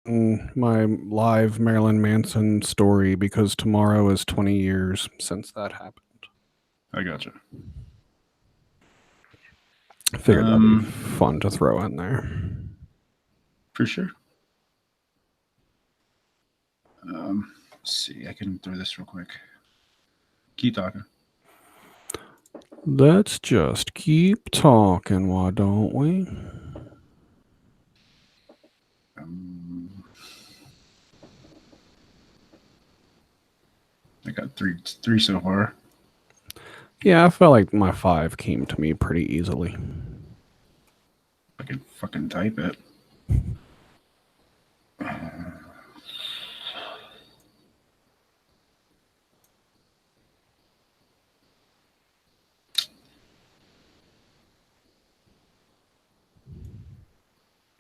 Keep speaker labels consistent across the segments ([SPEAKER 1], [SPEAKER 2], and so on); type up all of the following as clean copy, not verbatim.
[SPEAKER 1] my live Marilyn Manson story because tomorrow is 20 years since that happened.
[SPEAKER 2] I gotcha.
[SPEAKER 1] I figured that'd be fun to throw in there.
[SPEAKER 2] For sure. Let's see. I can throw this real quick. Keep talking.
[SPEAKER 1] Let's just keep talking, why don't we?
[SPEAKER 2] I got three so far.
[SPEAKER 1] Yeah, I felt like my 5 came to me pretty easily.
[SPEAKER 2] I can fucking type it.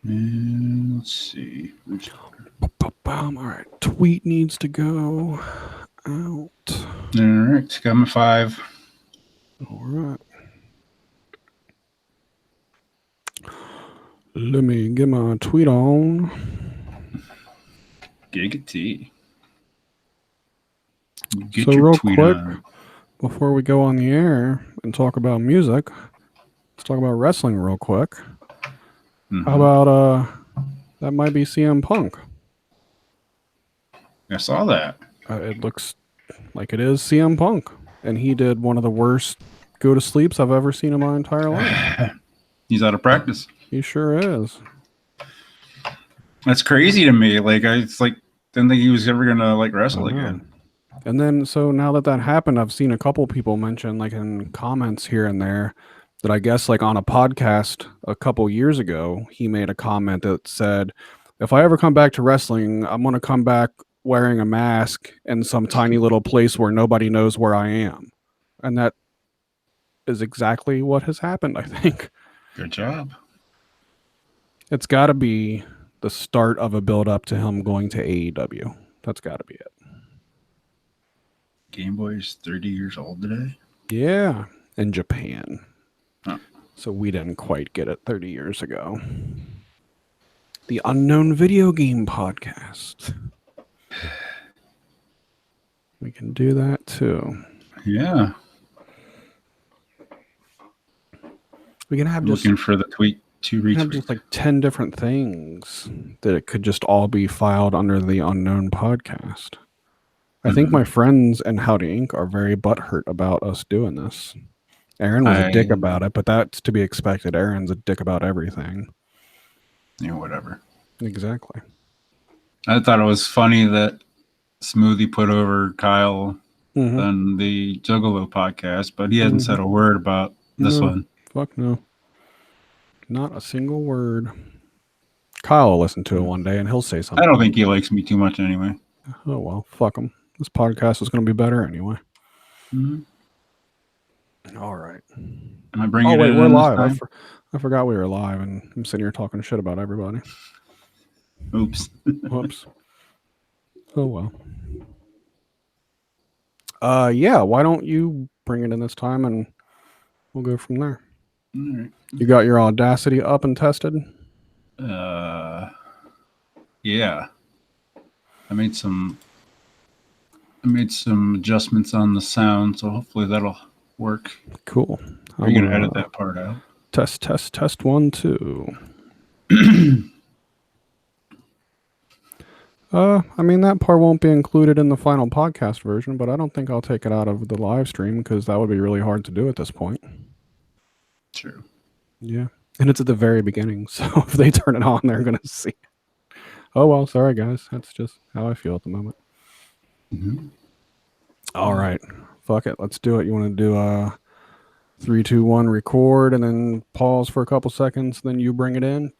[SPEAKER 2] And let's see.
[SPEAKER 1] All right, tweet needs to go out.
[SPEAKER 2] All right, got my 5.
[SPEAKER 1] All right. Let me get my tweet on.
[SPEAKER 2] Giggity.
[SPEAKER 1] Get so your real tweet quick, on. Before we go on the air and talk about music, let's talk about wrestling real quick. Mm-hmm. How about that might be CM Punk.
[SPEAKER 2] I saw that.
[SPEAKER 1] It looks like it is CM Punk, and he did one of the worst go to sleeps I've ever seen in my entire life.
[SPEAKER 2] He's out of practice.
[SPEAKER 1] He sure is.
[SPEAKER 2] That's crazy to me. Like it's like didn't think he was ever gonna like wrestle again.
[SPEAKER 1] And then so now that happened, I've seen a couple people mention like in comments here and there that I guess like on a podcast a couple years ago, he made a comment that said, if I ever come back to wrestling, I'm going to come back wearing a mask in some tiny little place where nobody knows where I am. And that is exactly what has happened, I think.
[SPEAKER 2] Good job.
[SPEAKER 1] It's got to be the start of a build up to him going to AEW. That's got to be it.
[SPEAKER 2] Game Boy's 30 years old today?
[SPEAKER 1] Yeah, in Japan. Huh. So we didn't quite get it 30 years ago. The Unknown Video Game Podcast. We can do that too.
[SPEAKER 2] Yeah.
[SPEAKER 1] We can have
[SPEAKER 2] looking for the tweet to retweet.
[SPEAKER 1] Have just like 10 different things that it could just all be filed under the Unknown Podcast. I think my friends and Howdy Inc. are very butthurt about us doing this. Aaron was a dick about it, but that's to be expected. Aaron's a dick about everything.
[SPEAKER 2] Yeah, whatever.
[SPEAKER 1] Exactly.
[SPEAKER 2] I thought it was funny that Smoothie put over Kyle on the Juggalo podcast, but he hasn't said a word about this one.
[SPEAKER 1] Fuck no. Not a single word. Kyle will listen to it one day and he'll say something.
[SPEAKER 2] I don't think he likes me too much anyway.
[SPEAKER 1] Oh, well, fuck him. This podcast is going to be better anyway. Mm-hmm. All right.
[SPEAKER 2] Am I bringing
[SPEAKER 1] it in? We're live. I forgot we were live, and I'm sitting here talking shit about everybody.
[SPEAKER 2] Oops.
[SPEAKER 1] Whoops. Oh, well. Yeah, why don't you bring it in this time, and we'll go from there. All right. You got your Audacity up and tested?
[SPEAKER 2] Yeah. I made some adjustments on the sound, so hopefully that'll work.
[SPEAKER 1] Cool.
[SPEAKER 2] Are you gonna edit that part out?
[SPEAKER 1] Test 1 2. I mean, that part won't be included in the final podcast version, but I don't think I'll take it out of the live stream because that would be really hard to do at this point.
[SPEAKER 2] True.
[SPEAKER 1] Yeah. And it's at the very beginning, so if they turn it on, they're going to see it. Oh, well, sorry, guys. That's just how I feel at the moment. Mm-hmm. All right. Fuck it. Let's do it. You want to do 3, 2, 1, record, and then pause for a couple seconds, then you bring it in?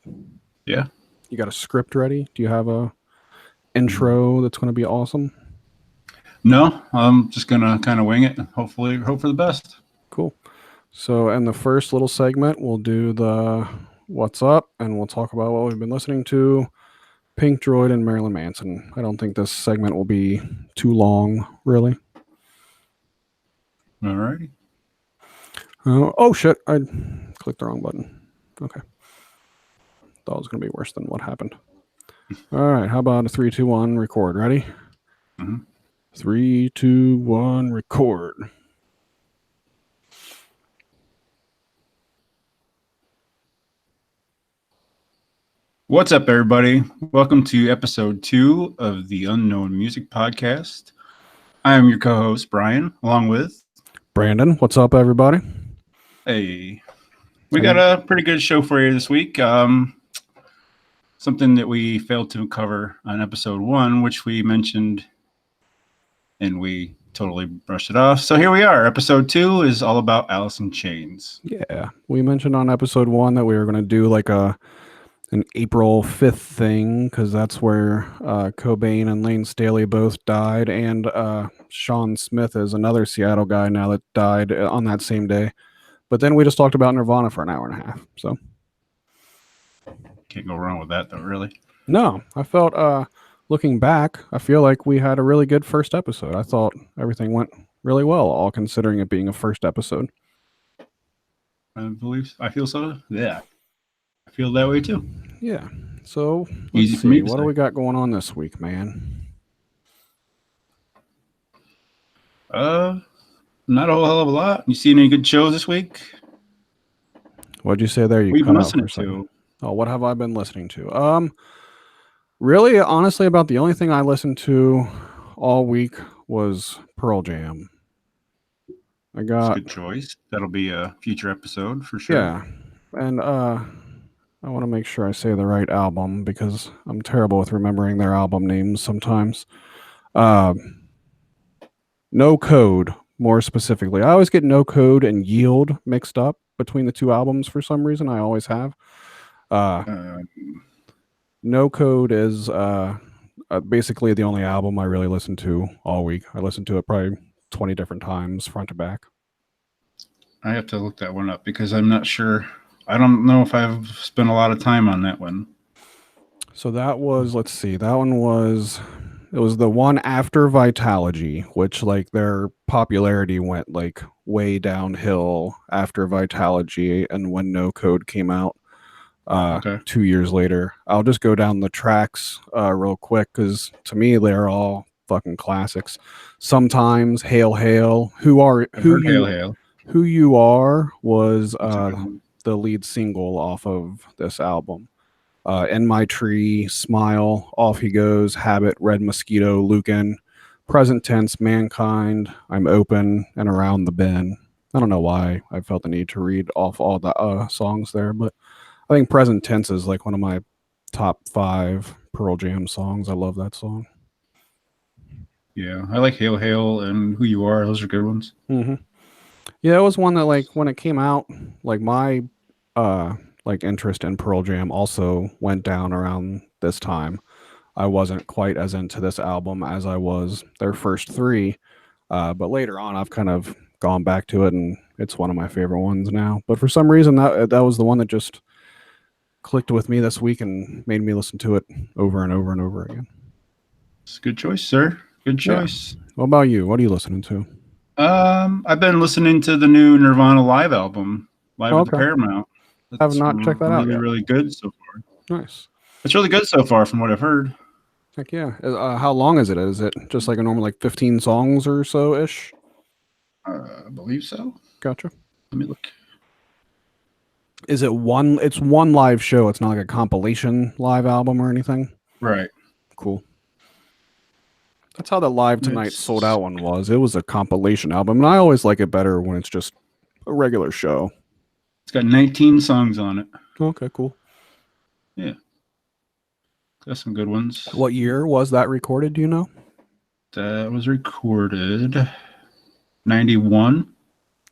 [SPEAKER 2] Yeah.
[SPEAKER 1] You got a script ready? Do you have a intro that's going to be awesome?
[SPEAKER 2] No, I'm just going to kind of wing it and hopefully hope for the best.
[SPEAKER 1] Cool. So in the first little segment, we'll do the what's up, and we'll talk about what we've been listening to, Pink Droid and Marilyn Manson. I don't think this segment will be too long, really.
[SPEAKER 2] All righty.
[SPEAKER 1] Oh, shit. I clicked the wrong button. Okay. Thought it was going to be worse than what happened. All right. How about a 3, 2, 1, record? Ready?
[SPEAKER 2] Mm-hmm.
[SPEAKER 1] 3, 2, 1, record.
[SPEAKER 2] What's up, everybody? Welcome to episode 2 of the Unknown Music Podcast. I am your co-host, Brian, along with
[SPEAKER 1] Brandon, what's up, everybody?
[SPEAKER 2] we got a pretty good show for you this week. Something that we failed to cover on episode 1, which we mentioned and we totally brushed it off. So here we are. Episode 2 is all about Alice in Chains.
[SPEAKER 1] Yeah. We mentioned on episode 1 that we were going to do like an April 5th thing because that's where Cobain and Lane Staley both died, and Sean Smith is another Seattle guy now that died on that same day. But then we just talked about Nirvana for an hour and a half. So
[SPEAKER 2] can't go wrong with that, though, really.
[SPEAKER 1] No, I felt looking back, I feel like we had a really good first episode. I thought everything went really well, all considering it being a first episode.
[SPEAKER 2] I feel so. Yeah, I feel that way too.
[SPEAKER 1] Yeah. So let's see. What do we got going on this week, man?
[SPEAKER 2] Not a whole hell of a lot. You seen any good shows this week?
[SPEAKER 1] What'd you say there? You cut out for a second. Oh, what have I been listening to? Really, honestly, about the only thing I listened to all week was Pearl Jam. I got
[SPEAKER 2] That's a good choice. That'll be a future episode for sure.
[SPEAKER 1] Yeah, and I want to make sure I say the right album because I'm terrible with remembering their album names sometimes. No Code, more specifically. I always get No Code and Yield mixed up between the two albums for some reason. I always have. No Code is basically the only album I really listened to all week. I listened to it probably 20 different times, front to back.
[SPEAKER 2] I have to look that one up because I'm not sure. I don't know if I've spent a lot of time on that one.
[SPEAKER 1] So that was, let's see, that one was, it was the one after Vitalogy, which like their popularity went like way downhill after Vitalogy and when No Code came out 2 years later. I'll just go down the tracks real quick because to me they're all fucking classics. Sometimes Hail Hail, Who You Are was the lead single off of this album. In My Tree, Smile, Off He Goes, Habit, Red Mosquito, Lucan, Present Tense, Mankind, I'm Open, and Around the Bend. I don't know why I felt the need to read off all the songs there, but I think Present Tense is like one of my top 5 Pearl Jam songs. I love that song.
[SPEAKER 2] Yeah, I like Hail Hail and Who You Are. Those are good ones.
[SPEAKER 1] Mm-hmm. Yeah, it was one that like when it came out, like my like interest in Pearl Jam also went down around this time. I wasn't quite as into this album as I was their first 3, but later on I've kind of gone back to it and it's one of my favorite ones now. But for some reason that was the one that just clicked with me this week and made me listen to it over and over and over again.
[SPEAKER 2] It's a good choice, sir. Good choice.
[SPEAKER 1] Yeah. What about you? What are you listening to?
[SPEAKER 2] I've been listening to the new Nirvana live album, Live at the Paramount.
[SPEAKER 1] I have not checked that out yet.
[SPEAKER 2] Really good so far.
[SPEAKER 1] Nice.
[SPEAKER 2] It's really good so far from what I've heard.
[SPEAKER 1] Heck yeah. How long is it? Is it just like a normal like 15 songs or so-ish?
[SPEAKER 2] I believe so.
[SPEAKER 1] Gotcha.
[SPEAKER 2] Let me look.
[SPEAKER 1] Is it one? It's one live show. It's not like a compilation live album or anything?
[SPEAKER 2] Right.
[SPEAKER 1] Cool. That's how the Live Tonight Sold Out one was. It was a compilation album, and I always like it better when it's just a regular show.
[SPEAKER 2] It's got 19 songs on it.
[SPEAKER 1] Okay, cool.
[SPEAKER 2] Yeah. Got some good ones.
[SPEAKER 1] What year was that recorded, do you know?
[SPEAKER 2] That was recorded 91.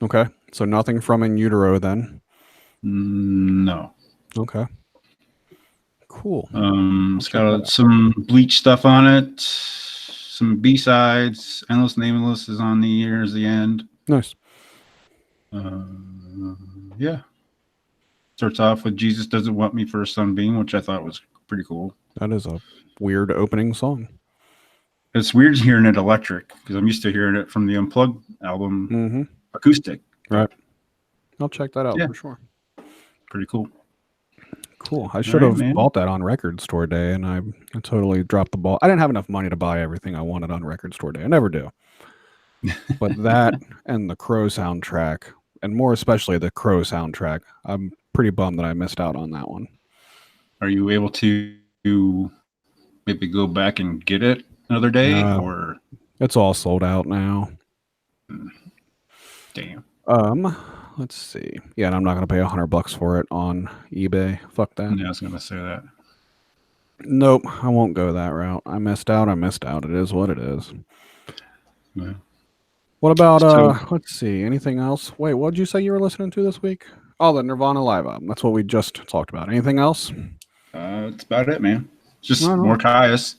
[SPEAKER 1] Okay, so nothing from In Utero then?
[SPEAKER 2] No.
[SPEAKER 1] Okay. Cool.
[SPEAKER 2] It's got some Bleach stuff on it. Some B-sides. Endless Nameless is on the Years the End.
[SPEAKER 1] Nice.
[SPEAKER 2] Yeah. Starts off with Jesus Doesn't Want Me for a Sunbeam, which I thought was pretty cool.
[SPEAKER 1] That is a weird opening song.
[SPEAKER 2] It's weird hearing it electric because I'm used to hearing it from the Unplugged album acoustic.
[SPEAKER 1] Right. I'll check that out for sure.
[SPEAKER 2] Pretty cool.
[SPEAKER 1] Cool. I
[SPEAKER 2] All
[SPEAKER 1] should
[SPEAKER 2] right,
[SPEAKER 1] have
[SPEAKER 2] man.
[SPEAKER 1] bought that on Record Store Day, and I totally dropped the ball. I didn't have enough money to buy everything I wanted on Record Store Day. I never do. But that and the Crow soundtrack, and more especially the Crow soundtrack, I'm pretty bummed that I missed out on that one.
[SPEAKER 2] Are you able to maybe go back and get it another day,
[SPEAKER 1] Uh,
[SPEAKER 2] or
[SPEAKER 1] it's all sold out now.
[SPEAKER 2] damn?
[SPEAKER 1] Let's see. Yeah, and I'm not gonna pay $100 for it on eBay. Fuck that.
[SPEAKER 2] Yeah, I was gonna say that.
[SPEAKER 1] Nope, I won't go that route. I missed out. I missed out. It is what it is.
[SPEAKER 2] Yeah.
[SPEAKER 1] What about
[SPEAKER 2] So
[SPEAKER 1] let's see, anything else? Wait, what did you say you were listening to this week? Oh, the Nirvana live album. That's what we just talked about. Anything else?
[SPEAKER 2] that's about it, man. Just
[SPEAKER 1] Right
[SPEAKER 2] more
[SPEAKER 1] on.
[SPEAKER 2] Caius.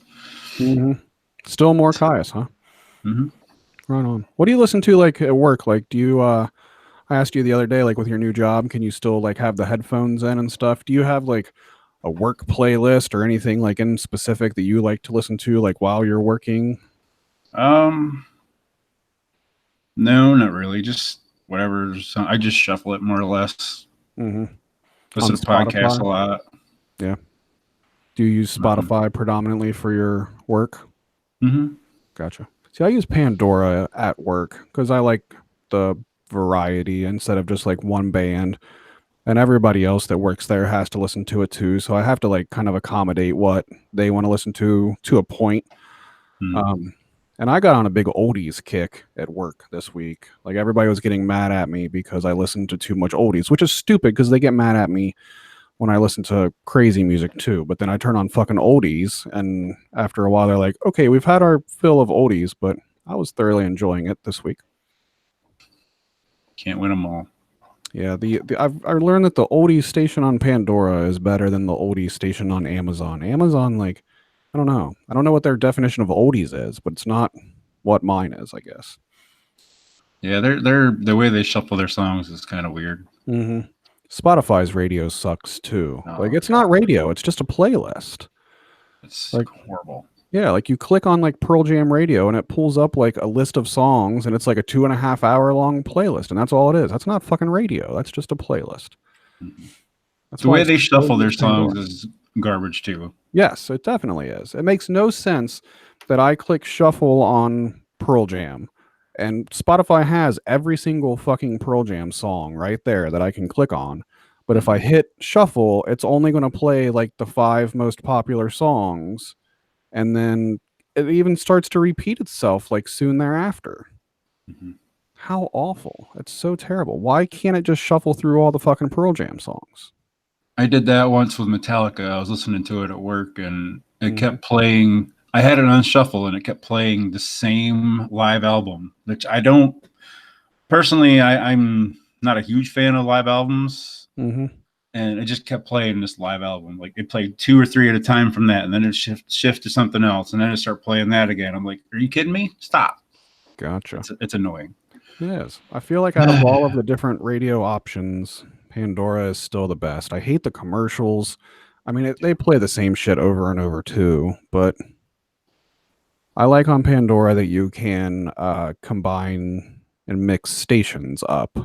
[SPEAKER 1] Mm-hmm. Still more Caius, huh?
[SPEAKER 2] Mm-hmm.
[SPEAKER 1] Right on. What do you listen to like at work? Like, do you I asked you the other day, like with your new job, can you still like have the headphones in and stuff? Do you have like a work playlist or anything like in specific that you like to listen to like while you're working?
[SPEAKER 2] Um, no, not really. Just whatever. I just shuffle it more or less.
[SPEAKER 1] Mm-hmm. On
[SPEAKER 2] Listen to podcasts a
[SPEAKER 1] Spotify?
[SPEAKER 2] lot.
[SPEAKER 1] Yeah. Do you use
[SPEAKER 2] Nothing.
[SPEAKER 1] Spotify predominantly for your work?
[SPEAKER 2] Mm-hmm.
[SPEAKER 1] Gotcha. See, I use Pandora at work because I like the variety instead of just like one band. And everybody else that works there has to listen to it too. So I have to like kind of accommodate what they want to listen to a point.
[SPEAKER 2] Mm-hmm.
[SPEAKER 1] Um, and I got on a big oldies kick at work this week. Like everybody was getting mad at me because I listened to too much oldies, which is stupid because they get mad at me when I listen to crazy music too. But then I turn on fucking oldies, and after a while, they're like, "Okay, we've had our fill of oldies," but I was thoroughly enjoying it this week.
[SPEAKER 2] Can't win them all.
[SPEAKER 1] Yeah, I learned that the oldies station on Pandora is better than the oldies station on Amazon. Amazon, like, I don't know what their definition of oldies is, but it's not what mine is, I guess.
[SPEAKER 2] Yeah, they're the way they shuffle their songs is kind of weird.
[SPEAKER 1] hmm Spotify's radio sucks too. Like,
[SPEAKER 2] Oh
[SPEAKER 1] it's not
[SPEAKER 2] God,
[SPEAKER 1] radio; it's just a playlist.
[SPEAKER 2] it's
[SPEAKER 1] Like,
[SPEAKER 2] horrible.
[SPEAKER 1] yeah, like you click on like Pearl Jam Radio and it pulls up like a list of songs and it's like a 2.5 hour long playlist and that's all it is. That's not fucking radio. That's just a playlist.
[SPEAKER 2] Mhm.
[SPEAKER 1] That's
[SPEAKER 2] The
[SPEAKER 1] why
[SPEAKER 2] way
[SPEAKER 1] it's
[SPEAKER 2] they
[SPEAKER 1] so
[SPEAKER 2] shuffle their
[SPEAKER 1] use
[SPEAKER 2] songs
[SPEAKER 1] Pandora.
[SPEAKER 2] is garbage too.
[SPEAKER 1] Yes, it definitely is. It makes no sense that I click shuffle on Pearl Jam and Spotify has every single fucking Pearl Jam song right there that I can click on. But if I
[SPEAKER 2] Mhm.
[SPEAKER 1] hit shuffle, it's only going to play like the five most popular songs and then it even starts to repeat itself like soon thereafter.
[SPEAKER 2] Mhm.
[SPEAKER 1] How awful. It's so terrible. Why can't it just shuffle through all the fucking Pearl Jam songs?
[SPEAKER 2] I did that once with Metallica. I was listening to it at work, and it
[SPEAKER 1] Mhm.
[SPEAKER 2] kept playing. I had it on shuffle, and it kept playing the same live album, which I don't personally. I'm not a huge fan of live albums,
[SPEAKER 1] Mhm.
[SPEAKER 2] and it just kept playing this live album. Like it played two or three at a time from that, and then it shift to something else, and then it start playing that again. I'm like, are you kidding me? Stop!
[SPEAKER 1] Gotcha.
[SPEAKER 2] It's annoying.
[SPEAKER 1] It is. I feel like out of all of the different radio options, Pandora is still the best. I hate the commercials. I mean, they play the same shit over and over too, but I like on Pandora that you can combine and mix stations up.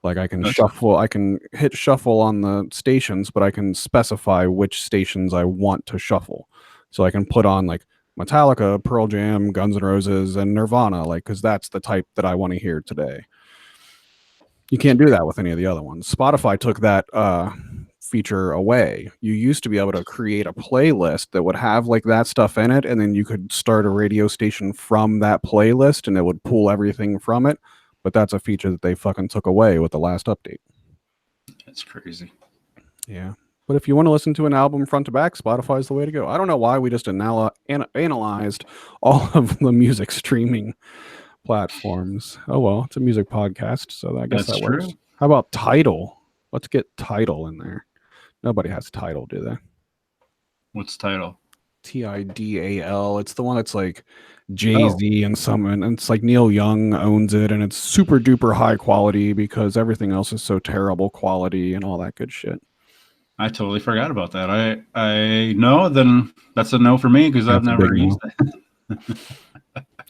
[SPEAKER 1] Like
[SPEAKER 2] That's
[SPEAKER 1] I can hit shuffle on the stations, but I can specify which stations I want to shuffle. So I can put on like Metallica, Pearl Jam, Guns N' Roses, and Nirvana, like because that's the type that I want to hear today. You can't do that with any of the other ones. Spotify took that feature away. You used to be able to create a playlist that would have like that stuff in it, and then you could start a radio station from that playlist and it would pull everything from it. But that's a feature that they fucking took away with the last update.
[SPEAKER 2] that's crazy.
[SPEAKER 1] Yeah. But if you want to listen to an album front to back, Spotify's the way to go. I don't know why we just analyzed all of the music streaming platforms. Oh well, it's a music podcast, so I guess
[SPEAKER 2] That's
[SPEAKER 1] that works.
[SPEAKER 2] true.
[SPEAKER 1] How about Tidal? Let's get Tidal in there. Nobody has Tidal, do they?
[SPEAKER 2] What's the title?
[SPEAKER 1] Tidal. It's the one that's like Jay
[SPEAKER 2] Oh,
[SPEAKER 1] Z and and it's like Neil Young owns it, and it's super duper high quality because everything else is so terrible quality and all that good shit.
[SPEAKER 2] I totally forgot about that. I know, then that's a no for me because I've
[SPEAKER 1] That's a big
[SPEAKER 2] never used
[SPEAKER 1] no.
[SPEAKER 2] that.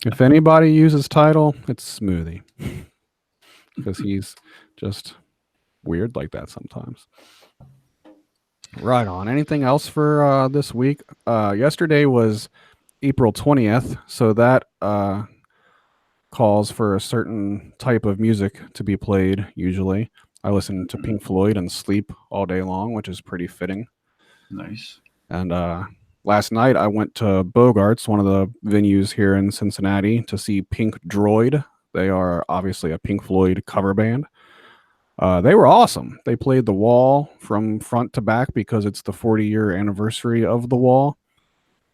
[SPEAKER 1] If anybody uses Tidal, it's Smoothie because he's just weird like that sometimes. Right on. Anything else for this week? Yesterday was April 20th, so that calls for a certain type of music to be played usually. I listen to Pink Floyd and sleep all day long, which is pretty fitting.
[SPEAKER 2] Nice.
[SPEAKER 1] And last night I went to Bogart's, one of the venues here in Cincinnati, to see Pink Droid. They are obviously a Pink Floyd cover band. They were awesome. They played The Wall from front to back because it's the 40-year anniversary of The Wall.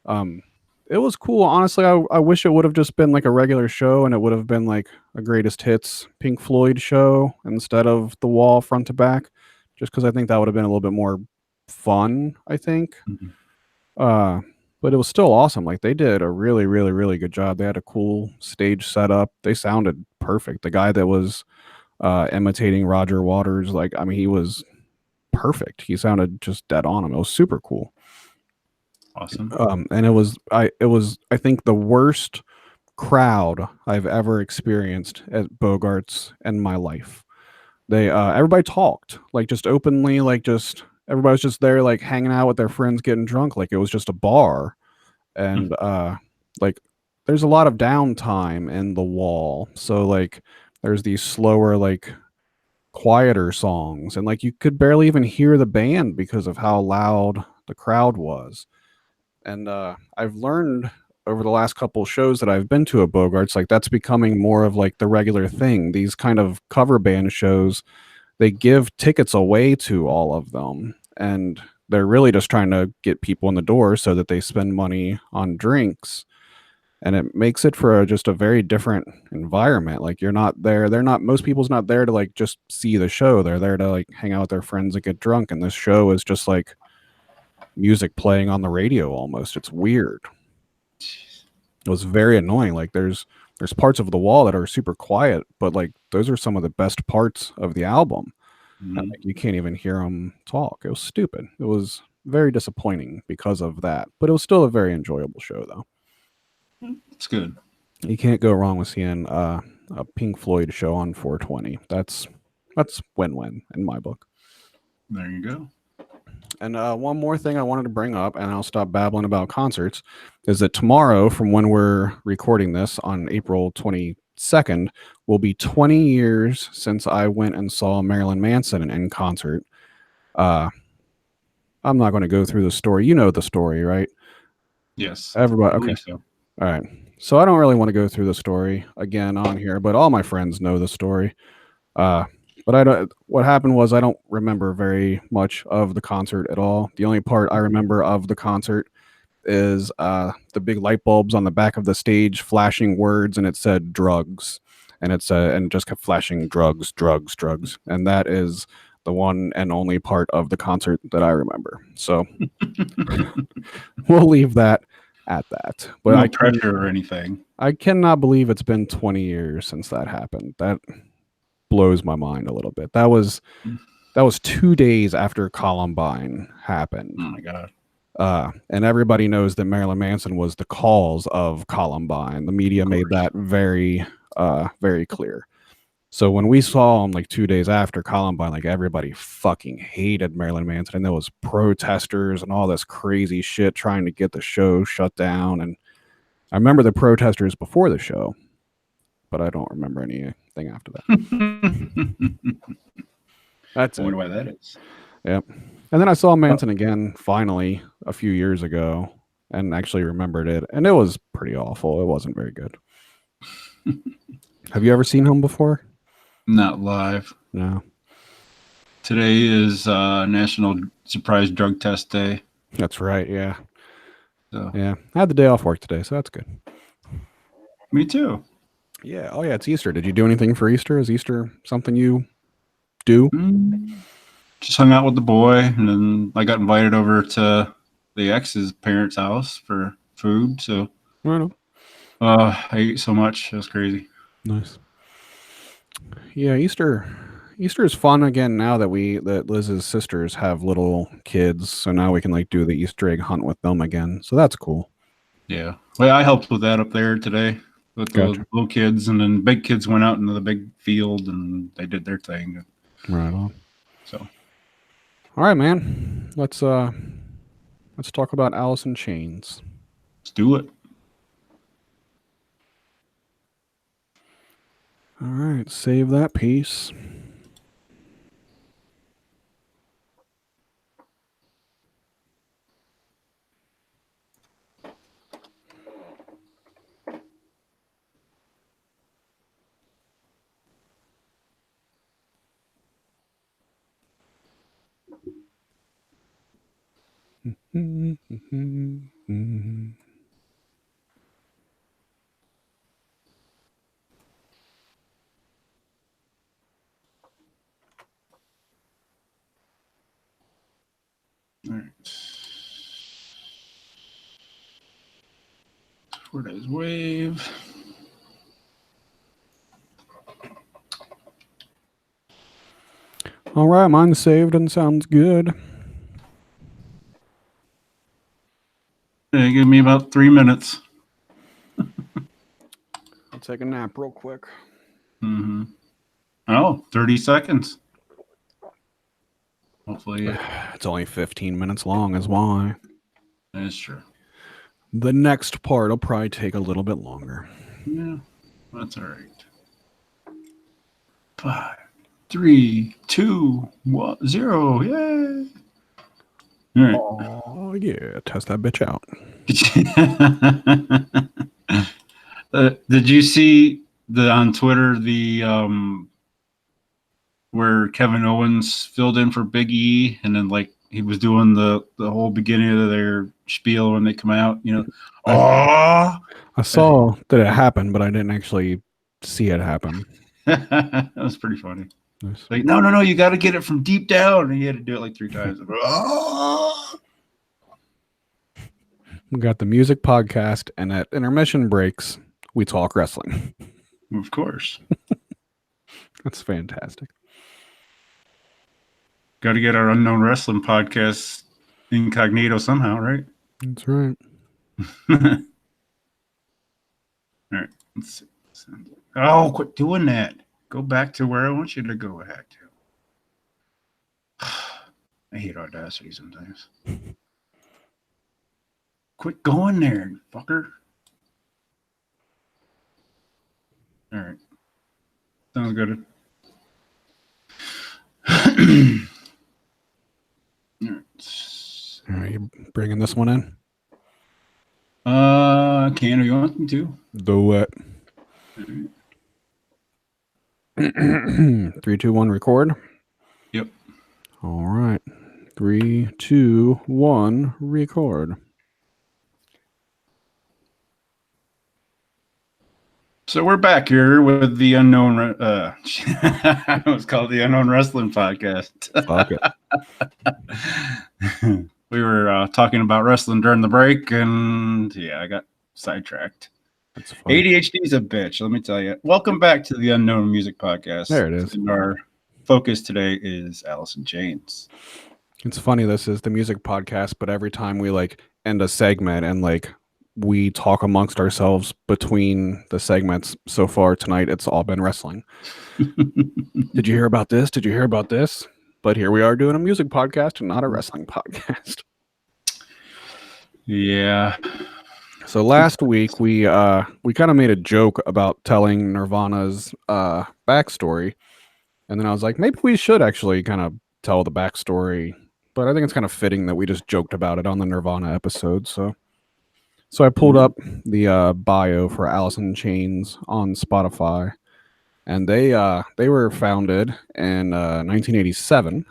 [SPEAKER 1] Um, it was cool. Honestly, I wish it would have just been like a regular show and it would have been like a greatest hits Pink Floyd show instead of The Wall front to back, just because I think that would have been a little bit more fun, I think.
[SPEAKER 2] Mhm.
[SPEAKER 1] Uh, but it was still awesome. Like they did a really, really, really good job. They had a cool stage setup. They sounded perfect. The guy that was imitating Roger Waters, like I mean, he was perfect. He sounded just dead on him. It was super cool.
[SPEAKER 2] Awesome.
[SPEAKER 1] And it was I think the worst crowd I've ever experienced at Bogarts in my life. They everybody talked like just openly, like just everybody was just there like hanging out with their friends getting drunk like it was just a bar. And like there's a lot of downtime in The Wall. So like there's these slower like quieter songs and like you could barely even hear the band because of how loud the crowd was. And I've learned over the last couple shows that I've been to at Bogarts, like that's becoming more of like the regular thing. These kind of cover band shows, they give tickets away to all of them, and they're really just trying to get people in the door so that they spend money on drinks. And it makes it for just a very different environment. Like you're not there. They're not. Most people's not there to like just see the show. They're there to like hang out with their friends and get drunk. And this show is just like music playing on the radio almost. It's weird. It was very annoying. Like there's parts of The Wall that are super quiet, but like those are some of the best parts of the album. And,
[SPEAKER 2] Mhm.
[SPEAKER 1] like, you can't even hear them talk. It was stupid. It was very disappointing because of that, but it was still a very enjoyable show though.
[SPEAKER 2] It's good.
[SPEAKER 1] You can't go wrong with seeing a Pink Floyd show on 420. That's win-win in my book.
[SPEAKER 2] There you go.
[SPEAKER 1] And one more thing I wanted to bring up, and I'll stop babbling about concerts, is that tomorrow, from when we're recording this on April 22nd, will be 20 years since I went and saw Marilyn Manson in concert. Uh, I'm not going to go through the story. You know the story, right?
[SPEAKER 2] Yes, I
[SPEAKER 1] Everybody, okay.
[SPEAKER 2] believe so.
[SPEAKER 1] All right. So I don't really want to go through the story again on here, but all my friends know the story. Uh, but I don't. What happened was I don't remember very much of the concert at all. The only part I remember of the concert is the big light bulbs on the back of the stage flashing words, and it said drugs, and and it just kept flashing drugs, drugs, drugs, and that is the one and only part of the concert that I remember. So we'll leave that at that. But
[SPEAKER 2] No pressure or anything.
[SPEAKER 1] I cannot believe it's been 20 years since that happened. That blows my mind a little bit. That was 2 days after Columbine happened.
[SPEAKER 2] Oh my god.
[SPEAKER 1] And everybody knows that Marilyn Manson was the cause of Columbine. The media
[SPEAKER 2] Of
[SPEAKER 1] made
[SPEAKER 2] course.
[SPEAKER 1] that very clear. So when we saw him like 2 days after Columbine, like everybody fucking hated Marilyn Manson, and there was protesters and all this crazy shit trying to get the show shut down. And I remember the protesters before the show, but I don't remember anything after that. That's
[SPEAKER 2] I
[SPEAKER 1] it.
[SPEAKER 2] wonder why that is.
[SPEAKER 1] Yep. And then I saw
[SPEAKER 2] Oh,
[SPEAKER 1] Manson again finally a few years ago and actually remembered it. And it was pretty awful. It wasn't very good. Have you ever seen him before?
[SPEAKER 2] not live.
[SPEAKER 1] No.
[SPEAKER 2] Today is National Surprise Drug Test Day.
[SPEAKER 1] That's right. Yeah.
[SPEAKER 2] So
[SPEAKER 1] Yeah. I had the day off work today, so that's good.
[SPEAKER 2] me too.
[SPEAKER 1] Yeah. Oh, yeah. It's Easter. Did you do anything for Easter? Is Easter something you do?
[SPEAKER 2] Just hung out with the boy, and then I got invited over to the ex's parents' house for food. So
[SPEAKER 1] I don't know.
[SPEAKER 2] I ate so much. It was crazy.
[SPEAKER 1] Nice. Yeah. Easter is fun again now that Liz's sisters have little kids. So now we can like do the Easter egg hunt with them again. So that's cool.
[SPEAKER 2] Yeah. Well, I helped with that up there today with the
[SPEAKER 1] Gotcha.
[SPEAKER 2] little kids, and then big kids went out into the big field and they did their thing.
[SPEAKER 1] Right on.
[SPEAKER 2] So
[SPEAKER 1] All right, man. Let's talk about Alice in Chains.
[SPEAKER 2] Let's do it.
[SPEAKER 1] All right, save that piece.
[SPEAKER 2] All right. Fortnite's wave.
[SPEAKER 1] All right, mine's saved and sounds good.
[SPEAKER 2] Yeah, give me about 3 minutes.
[SPEAKER 1] I'll take a nap real quick.
[SPEAKER 2] Mm-hmm. Oh, 30 seconds. Hopefully,
[SPEAKER 1] It's only 15 minutes long, is why.
[SPEAKER 2] that's true.
[SPEAKER 1] The next part will probably take a little bit longer.
[SPEAKER 2] Yeah, that's all right. 5, 3, 2, 1, 0. Yay! All right.
[SPEAKER 1] Oh, yeah. Test that bitch out.
[SPEAKER 2] Did you see the on Twitter where Kevin Owens filled in for Big E, and then like he was doing the whole beginning of their spiel when they come out,
[SPEAKER 1] I saw that it happened, but I didn't actually see it happen.
[SPEAKER 2] That was pretty funny.
[SPEAKER 1] Nice.
[SPEAKER 2] Like, no, you got to get it from deep down, and he had to do it like 3 times. Oh!
[SPEAKER 1] We got the music podcast, and at intermission breaks, we talk wrestling.
[SPEAKER 2] Of course,
[SPEAKER 1] That's fantastic.
[SPEAKER 2] got to get our Unknown Wrestling podcast incognito somehow, right?
[SPEAKER 1] That's right.
[SPEAKER 2] All right, let's see. Oh, quit doing that. Go back to where I want you to go back to. I hate Audacity sometimes. Quit going there, fucker. All right. Sounds good. All right.
[SPEAKER 1] All right, you bringing this one in?
[SPEAKER 2] Can you want me to?
[SPEAKER 1] Do it. 3, 2, 1, record.
[SPEAKER 2] Yep.
[SPEAKER 1] All right. 3, 2, 1, record.
[SPEAKER 2] So we're back here with the Unknown. It was called the Unknown Wrestling Podcast.
[SPEAKER 1] Fuck
[SPEAKER 2] it. We were talking about wrestling during the break, and yeah, I got sidetracked.
[SPEAKER 1] That's funny.
[SPEAKER 2] ADHD is a bitch, let me tell you. Welcome back to the Unknown Music Podcast.
[SPEAKER 1] There it is.
[SPEAKER 2] And our focus today is Alice in Chains.
[SPEAKER 1] It's funny. This is the music podcast, but every time we like end a segment and like we talk amongst ourselves between the segments so far tonight, it's all been wrestling. Did you hear about this? Did you hear about this? But here we are doing a music podcast and not a wrestling podcast.
[SPEAKER 2] Yeah.
[SPEAKER 1] So last week we kind of made a joke about telling Nirvana's backstory, and then I was like, maybe we should actually kind of tell the backstory. But I think it's kind of fitting that we just joked about it on the Nirvana episode. So I pulled up the bio for Alice in Chains on Spotify, and they were founded in 1987,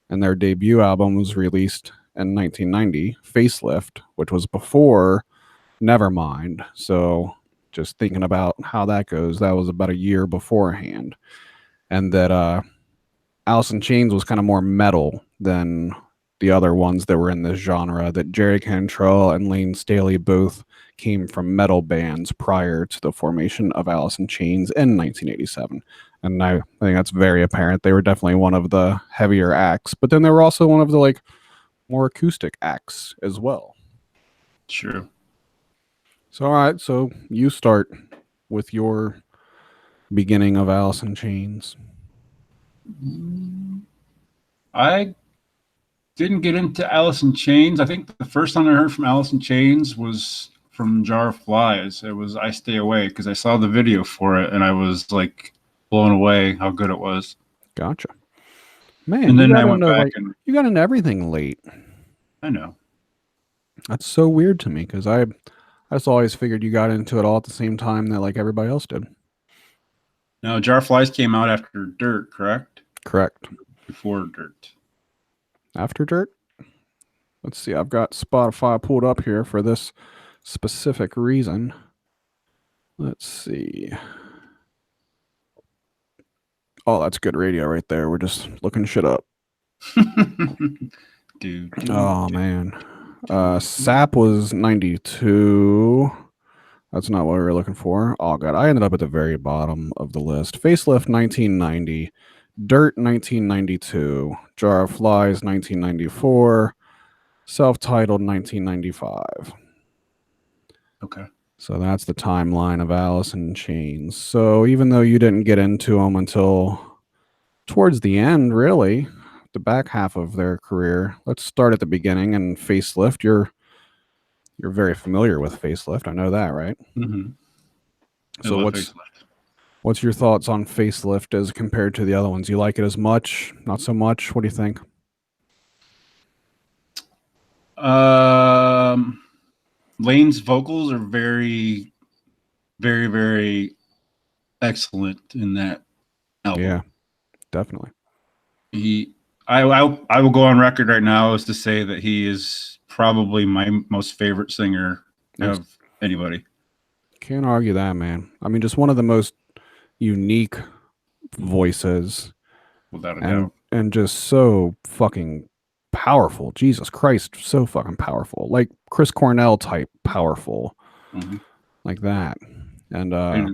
[SPEAKER 1] and their debut album was released in 1990, Facelift, which was before Nevermind. So just thinking about how that goes, that was about a year beforehand, and that Alice in Chains was kind of more metal than the other ones that were in this genre. That Jerry Cantrell and Lane Staley both came from metal bands prior to the formation of Alice in Chains in 1987. And I think that's very apparent. They were definitely one of the heavier acts, but then they were also one of the like more acoustic acts as well.
[SPEAKER 2] Sure.
[SPEAKER 1] So all right, so you start with your beginning of Alice in Chains.
[SPEAKER 2] I Didn't get into Alice in Chains. I think the first song I heard from Alice in Chains was from Jar of Flies. It was I Stay Away because I saw the video for it and I was like blown away how good it was.
[SPEAKER 1] Gotcha. Man,
[SPEAKER 2] And then I went back and
[SPEAKER 1] you got into everything late.
[SPEAKER 2] I know.
[SPEAKER 1] That's so weird to me because I just always figured you got into it all at the same time that like everybody else did.
[SPEAKER 2] Now Jar of Flies came out after Dirt, correct?
[SPEAKER 1] Correct.
[SPEAKER 2] Before Dirt.
[SPEAKER 1] After Dirt? Let's see. I've got Spotify pulled up here for this specific reason. Let's see. Oh, that's good radio right there. We're just looking shit up. Oh, man. Sap was 92. That's not what we were looking for. Oh, God. I ended up at the very bottom of the list. Facelift, 1990. Dirt, 1992. Jar of Flies, 1994. Self-titled, 1995.
[SPEAKER 2] Okay.
[SPEAKER 1] So that's the timeline of Alice in Chains. So even though you didn't get into them until towards the end, really, the back half of their career, let's start at the beginning and Facelift. You're very familiar with Facelift. I know that, right?
[SPEAKER 2] Mm-hmm.
[SPEAKER 1] So what's your thoughts on Facelift as compared to the other ones? You like it as much? Not so much? What do you think?
[SPEAKER 2] Lane's vocals are very, very, very excellent in that album.
[SPEAKER 1] Yeah, definitely.
[SPEAKER 2] I will go on record right now as to say that he is probably my most favorite singer of anybody.
[SPEAKER 1] Can't argue that, man. I mean, just one of the most unique voices,
[SPEAKER 2] without a doubt,
[SPEAKER 1] and just so fucking powerful. Jesus Christ, so fucking powerful. Like Chris Cornell type powerful.
[SPEAKER 2] Mm-hmm.
[SPEAKER 1] Like that. And I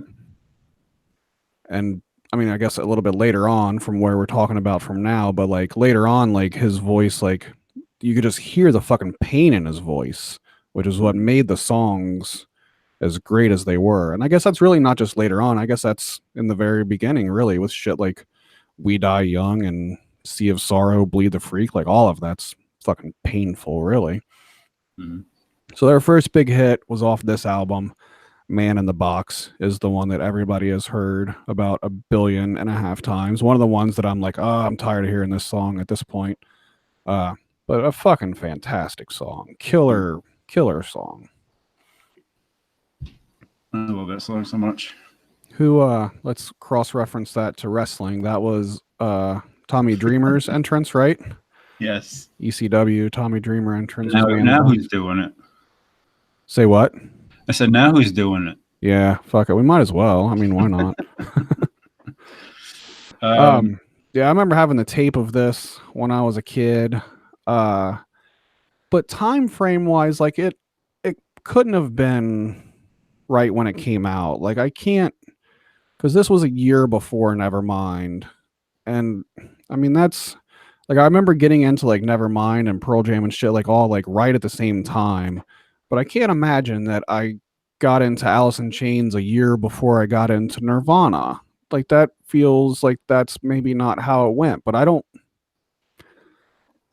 [SPEAKER 1] mean, I guess a little bit later on from where we're talking about from now, but like later on, like his voice, like you could just hear the fucking pain in his voice, which is what made the songs as great as they were. And I guess that's really not just later on. I guess that's in the very beginning, really, with shit like We Die Young and Sea of Sorrow, Bleed the Freak. Like all of that's fucking painful, really.
[SPEAKER 2] Mm-hmm.
[SPEAKER 1] So their first big hit was off this album. Man in the Box is the one that everybody has heard about 1.5 billion times. One of the ones that I'm like, oh, I'm tired of hearing this song at this point. But a fucking fantastic song. Killer song.
[SPEAKER 2] I love that song so much.
[SPEAKER 1] Let's cross-reference that to wrestling. That was Tommy Dreamer's entrance, right?
[SPEAKER 2] Yes.
[SPEAKER 1] ECW, Tommy Dreamer entrance.
[SPEAKER 2] Now he's doing it.
[SPEAKER 1] Say what?
[SPEAKER 2] I said, now who's doing it?
[SPEAKER 1] Yeah, fuck it. We might as well. I mean, why not? Yeah, I remember having the tape of this when I was a kid. But time frame wise, like it couldn't have been right when it came out. Like I can't, because this was a year before Nevermind. And I mean, that's like, I remember getting into like Nevermind and Pearl Jam and shit, like all like right at the same time. But I can't imagine that I got into Alice in Chains a year before I got into Nirvana. Like that feels like that's maybe not how it went, but I don't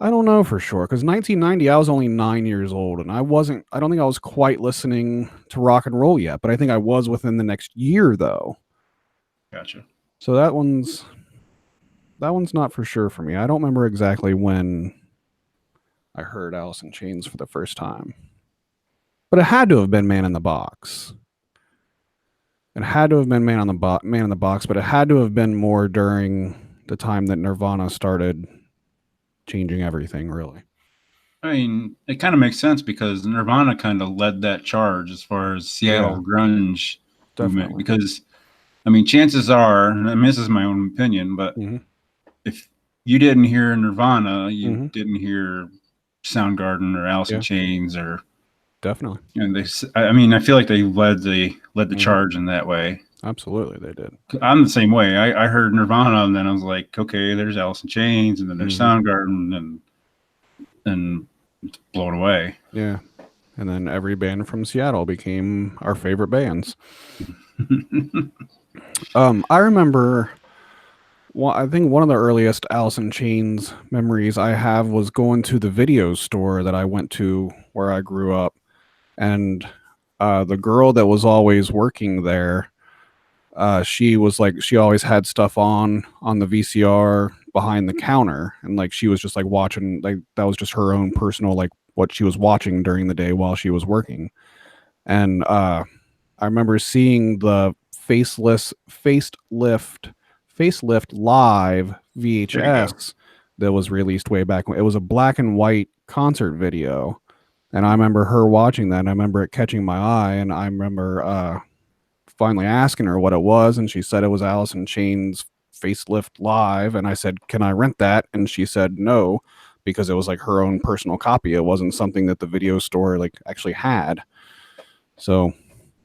[SPEAKER 1] know for sure because 1990 I was only 9 years old and I don't think I was quite listening to rock and roll yet, but I think I was within the next year though.
[SPEAKER 2] Gotcha.
[SPEAKER 1] So that one's not for sure for me. I don't remember exactly when I heard Alice in Chains for the first time. But it had to have been Man in the Box. It had to have been Man in the Box, but it had to have been more during the time that Nirvana started changing everything, really.
[SPEAKER 2] I mean, it kind of makes sense because Nirvana kind of led that charge as far as Seattle grunge movement. Because, I mean, chances are, I mean, this is my own opinion, but if you didn't hear Nirvana, you didn't hear Soundgarden or Alice in Chains or
[SPEAKER 1] definitely.
[SPEAKER 2] And I mean, I feel like they led the charge in that way.
[SPEAKER 1] Absolutely, they did.
[SPEAKER 2] I'm the same way. I heard Nirvana, and then I was like, okay, there's Alice in Chains, and then there's Soundgarden, and blown away.
[SPEAKER 1] Yeah, and then every band from Seattle became our favorite bands. I remember Well, I think one of the earliest Alice in Chains memories I have was going to the video store that I went to where I grew up, and the girl that was always working there, she was like she always had stuff on the VCR behind the counter, and like she was just like watching, like that was just her own personal, like what she was watching during the day while she was working. And I remember seeing the facelift live
[SPEAKER 2] There you go.
[SPEAKER 1] VHS that was released way back when. It was a black and white concert video, and I remember her watching that, and I remember it catching my eye, and I remember finally asking her what it was, and she said it was Alice in Chains Facelift Live, and I said, "Can I rent that?" And she said no, because it was like her own personal copy. It wasn't something that the video store like actually had. So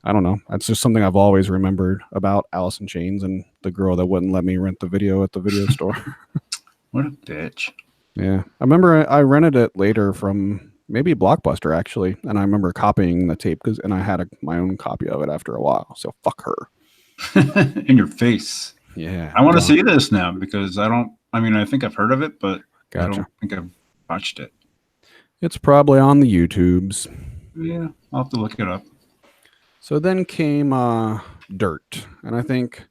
[SPEAKER 1] I don't know. That's just something I've always remembered about Alice in Chains and the girl that wouldn't let me rent the video at the video store.
[SPEAKER 2] What a bitch.
[SPEAKER 1] Yeah. I remember I rented it later from maybe Blockbuster actually, and I remember copying the tape and I had my own copy of it after a while. So fuck her.
[SPEAKER 2] In your face.
[SPEAKER 1] Yeah.
[SPEAKER 2] I want to see this now because I mean, I think I've heard of it, but
[SPEAKER 1] Gotcha.
[SPEAKER 2] I don't think I've watched it.
[SPEAKER 1] It's probably on the YouTubes.
[SPEAKER 2] Yeah, I'll have to look it up.
[SPEAKER 1] So then came Dirt, and I think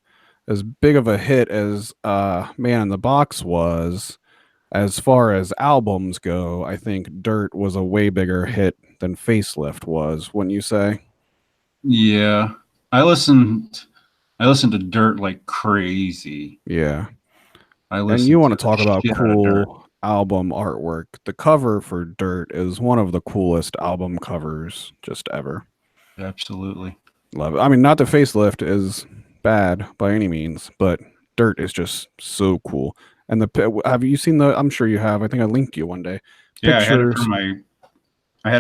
[SPEAKER 1] as big of a hit as Man in the Box was, as far as albums go, I think Dirt was a way bigger hit than Facelift was, wouldn't you say?
[SPEAKER 2] Yeah. I listened to Dirt like crazy.
[SPEAKER 1] Yeah.
[SPEAKER 2] And
[SPEAKER 1] you want to talk about cool album artwork. The cover for Dirt is one of the coolest album covers just ever.
[SPEAKER 2] Absolutely.
[SPEAKER 1] Love it. I mean, not the Facelift is bad by any means, but Dirt is just so cool. And have you seen I'm sure you have. I think I linked you one day.
[SPEAKER 2] Yeah, I had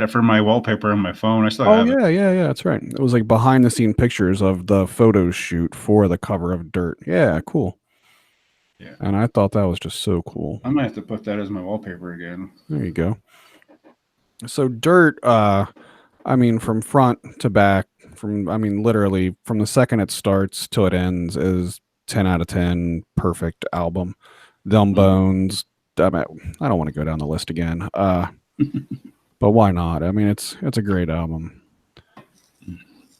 [SPEAKER 2] it for my wallpaper on my phone. I still have it.
[SPEAKER 1] Yeah, that's right. It was like behind the scene pictures of the photo shoot for the cover of Dirt. Yeah, cool.
[SPEAKER 2] Yeah.
[SPEAKER 1] And I thought that was just so cool.
[SPEAKER 2] I might have to put that as my wallpaper again.
[SPEAKER 1] There you go. So Dirt, I mean, from front to back, literally from the second it starts till it ends is 10 out of 10, perfect album. Dumb Bones. I don't want to go down the list again. But why not? I mean, it's a great album.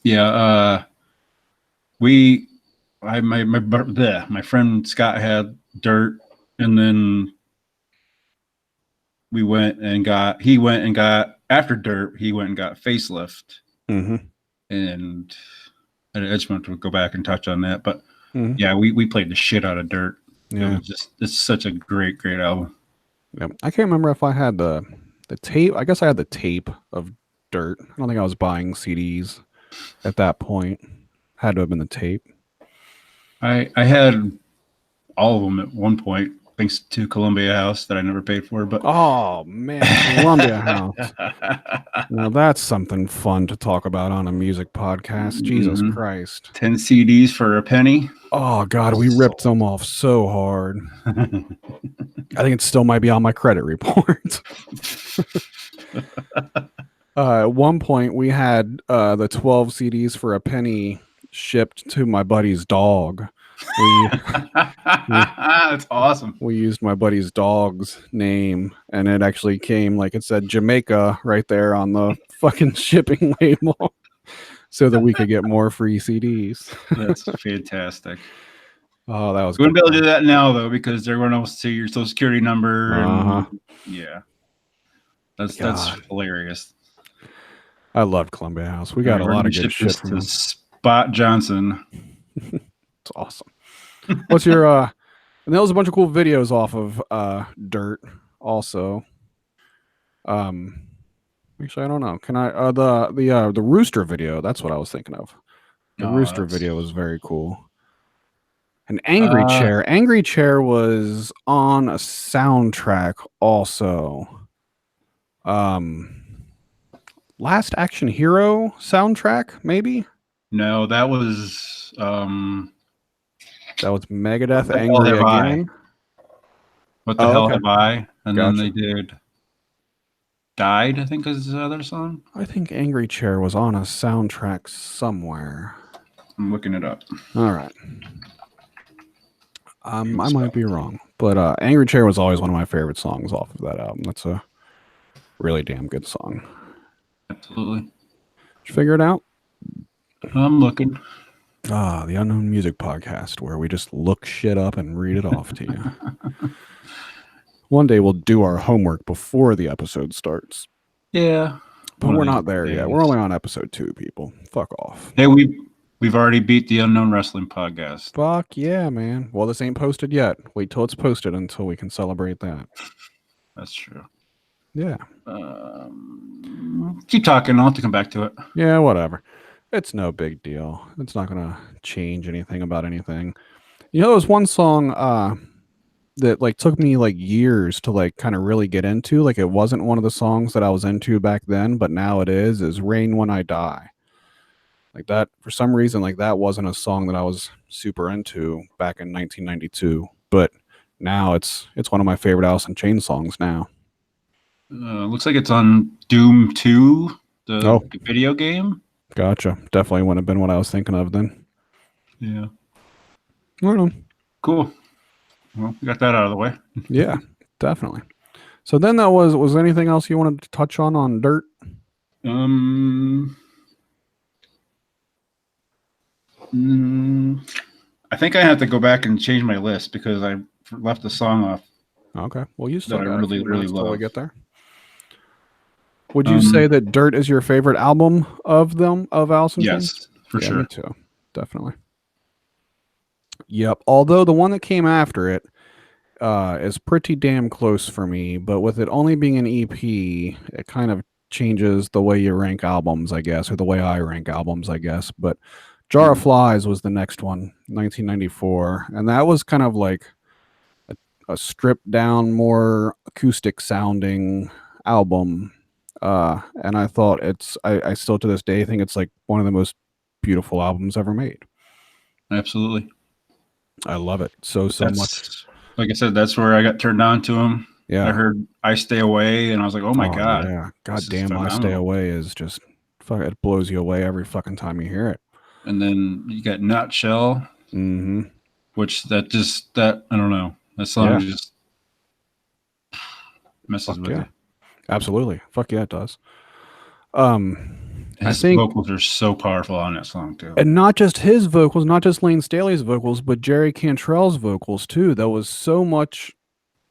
[SPEAKER 2] Yeah, my friend Scott had Dirt, and then he went and got after Dirt, he went and got Facelift.
[SPEAKER 1] Mm-hmm.
[SPEAKER 2] And I just want to go back and touch on that, but yeah, we played the shit out of Dirt.
[SPEAKER 1] Yeah,
[SPEAKER 2] it's such a great album.
[SPEAKER 1] Yeah, I can't remember if I had the tape. I guess I had the tape of Dirt. I don't think I was buying CDs at that point. Had to have been the tape.
[SPEAKER 2] I had all of them at one point, thanks to Columbia House that I never paid for. But
[SPEAKER 1] oh man, Columbia House. Now that's something fun to talk about on a music podcast. Jesus Christ.
[SPEAKER 2] 10 CDs for a penny.
[SPEAKER 1] Oh God, we ripped them off so hard. I think it still might be on my credit report. At one point, we had the 12 CDs for a penny shipped to my buddy's dog.
[SPEAKER 2] That's awesome.
[SPEAKER 1] We used my buddy's dog's name, and it actually came like it said Jamaica right there on the fucking shipping label, so that we could get more free CDs.
[SPEAKER 2] That's fantastic.
[SPEAKER 1] Oh, that was.
[SPEAKER 2] We wouldn't be able to do that now though, because they're going to see your social security number. And, yeah, that's hilarious.
[SPEAKER 1] I loved Columbia House. We got a lot of good shit from
[SPEAKER 2] Spot Johnson.
[SPEAKER 1] It's awesome. What's your and there was a bunch of cool videos off of Dirt also. Actually I don't know. Can I the Rooster video, that's what I was thinking of. The Rooster video was very cool. An Angry Chair. Angry Chair was on a soundtrack also. Last Action Hero soundtrack, maybe?
[SPEAKER 2] No, that was
[SPEAKER 1] Megadeth Angry Again.
[SPEAKER 2] What the hell have I? And then they did Died, I think is the other song.
[SPEAKER 1] I think Angry Chair was on a soundtrack somewhere.
[SPEAKER 2] I'm looking it up.
[SPEAKER 1] All right. I might be wrong, but Angry Chair was always one of my favorite songs off of that album. That's a really damn good song.
[SPEAKER 2] Absolutely.
[SPEAKER 1] Did you figure it out?
[SPEAKER 2] I'm looking.
[SPEAKER 1] The Unknown Music Podcast, where we just look shit up and read it off to you. One day we'll do our homework before the episode starts.
[SPEAKER 2] Yeah.
[SPEAKER 1] But we're not there yet. We're only on episode 2, people. Fuck off.
[SPEAKER 2] Hey, we've already beat the Unknown Wrestling Podcast.
[SPEAKER 1] Fuck yeah, man. Well, this ain't posted yet. Wait till it's posted until we can celebrate that.
[SPEAKER 2] That's true.
[SPEAKER 1] Yeah.
[SPEAKER 2] Keep talking. I'll have to come back to it.
[SPEAKER 1] Yeah, whatever. It's no big deal. It's not going to change anything about anything. You know, there was one song that like took me like years to like kind of really get into. Like it wasn't one of the songs that I was into back then, but now it is Rain When I Die. Like that, for some reason, like that wasn't a song that I was super into back in 1992, but now it's one of my favorite Alice in Chains songs now.
[SPEAKER 2] Looks like it's on Doom 2, the video game.
[SPEAKER 1] Gotcha. Definitely wouldn't have been what I was thinking of then.
[SPEAKER 2] Yeah.
[SPEAKER 1] I don't know.
[SPEAKER 2] Cool. Well, we got that out of the way.
[SPEAKER 1] Yeah, definitely. So then that was anything else you wanted to touch on Dirt?
[SPEAKER 2] I think I have to go back and change my list because I left the song off.
[SPEAKER 1] Okay. Well, you still
[SPEAKER 2] that
[SPEAKER 1] got
[SPEAKER 2] I really, really love.
[SPEAKER 1] We get there. Would you say that Dirt is your favorite album of Alice in Chains?
[SPEAKER 2] Yes, for sure.
[SPEAKER 1] Me too. Definitely. Yep. Although the one that came after it is pretty damn close for me, but with it only being an EP, it kind of changes the way you rank albums, I guess, or the way I rank albums, I guess. But Jar of Flies was the next one, 1994, and that was kind of like a stripped down, more acoustic sounding album. And I thought I still to this day think it's like one of the most beautiful albums ever made.
[SPEAKER 2] Absolutely.
[SPEAKER 1] I love it so much.
[SPEAKER 2] Like I said, that's where I got turned on to him.
[SPEAKER 1] Yeah.
[SPEAKER 2] I heard I Stay Away and I was like, oh my God.
[SPEAKER 1] Yeah. God damn, I Stay Away is just, it blows you away every fucking time you hear it.
[SPEAKER 2] And then you got Nutshell, which I don't know. That song just messes with you.
[SPEAKER 1] Absolutely. Fuck yeah, it does.
[SPEAKER 2] His vocals are so powerful on that song too.
[SPEAKER 1] And not just his vocals, not just Lane Staley's vocals, but Jerry Cantrell's vocals too. That was so much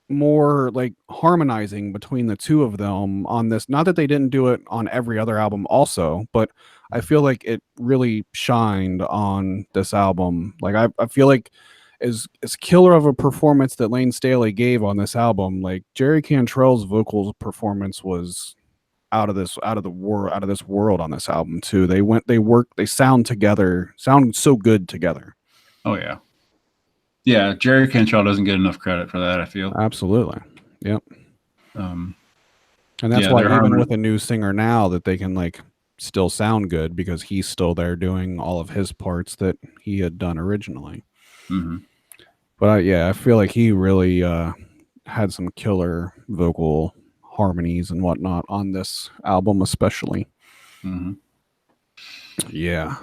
[SPEAKER 1] more like harmonizing between the two of them on this. Not that they didn't do it on every other album also, but I feel like it really shined on this album. Like I feel like as killer of a performance that Lane Staley gave on this album, like Jerry Cantrell's vocal performance was out of this world on this album too. They sound so good together.
[SPEAKER 2] Oh yeah. Yeah, Jerry Cantrell doesn't get enough credit for that, I feel.
[SPEAKER 1] Absolutely. Yep. And that's why even with a new singer now that they can like still sound good because he's still there doing all of his parts that he had done originally. But I feel like he really had some killer vocal harmonies and whatnot on this album especially. Yeah.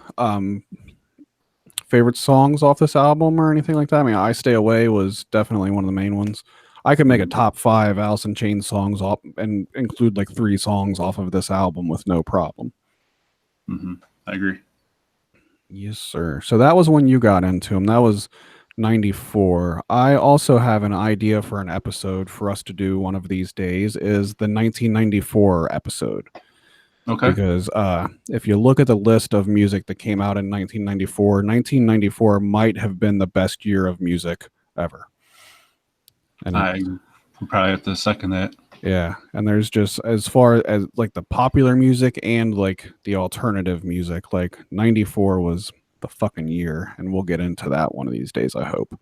[SPEAKER 1] Favorite songs off this album or anything like that? I mean, I Stay Away was definitely one of the main ones. I could make a top 5 Alice in Chains songs off and include like 3 songs off of this album with no problem.
[SPEAKER 2] I agree.
[SPEAKER 1] Yes, sir. So that was when you got into him. That was 94. I also have an idea for an episode for us to do one of these days is the 1994 episode.
[SPEAKER 2] Okay.
[SPEAKER 1] Because if you look at the list of music that came out in 1994 might have been the best year of music ever. And
[SPEAKER 2] I would probably have to second that.
[SPEAKER 1] Yeah, and there's just as far as like the popular music and like the alternative music, like 94 was the fucking year, and we'll get into that one of these days, I hope.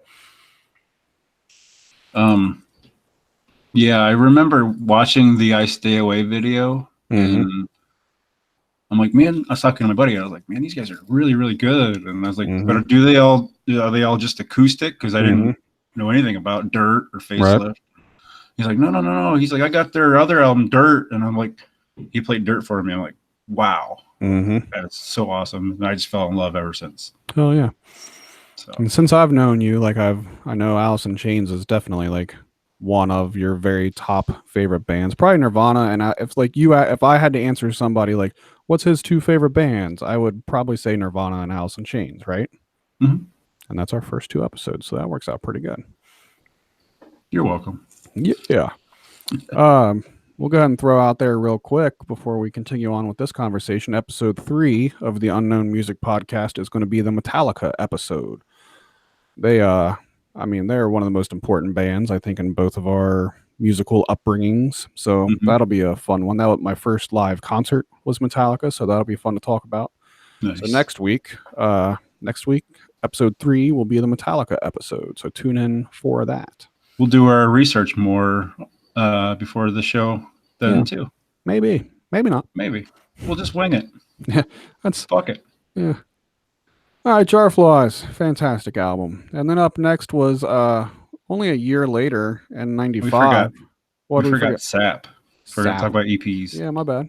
[SPEAKER 2] Yeah, I remember watching the I Stay Away video and I'm like, man, I was talking to my buddy. I was like, man, these guys are really, really good. And I was like, but are they all just acoustic? Because I didn't know anything about Dirt or Facelift. Right. He's like, no. He's like, I got their other album, Dirt. And I'm like, he played Dirt for me. I'm like, wow. That's so awesome. And I just fell in love ever since.
[SPEAKER 1] Oh, yeah.
[SPEAKER 2] So,
[SPEAKER 1] and since I've known you, like I know Alice in Chains is definitely like one of your very top favorite bands. Probably Nirvana, and if I had to answer somebody like what's his two favorite bands, I would probably say Nirvana and Alice in Chains, right?
[SPEAKER 2] mm-hmm.
[SPEAKER 1] And that's our first two episodes, so that works out pretty good.
[SPEAKER 2] You're welcome.
[SPEAKER 1] Yeah. We'll go ahead and throw out there real quick before we continue on with this conversation. Episode 3 of the Unknown Music Podcast is going to be the Metallica episode. They, I mean, they're one of the most important bands, I think, in both of our musical upbringings. So that'll be a fun one. That was my first live concert was Metallica, so that'll be fun to talk about.
[SPEAKER 2] Nice.
[SPEAKER 1] So next week, episode 3 will be the Metallica episode. So tune in for that.
[SPEAKER 2] We'll do our research more before the show then too.
[SPEAKER 1] Maybe not.
[SPEAKER 2] Maybe we'll just wing it.
[SPEAKER 1] Yeah, that's
[SPEAKER 2] fuck it.
[SPEAKER 1] Yeah. All right, Jarflies, fantastic album. And then up next was only a year later in '95.
[SPEAKER 2] We forgot Sap. Forgot to talk about EPs.
[SPEAKER 1] Yeah, my bad.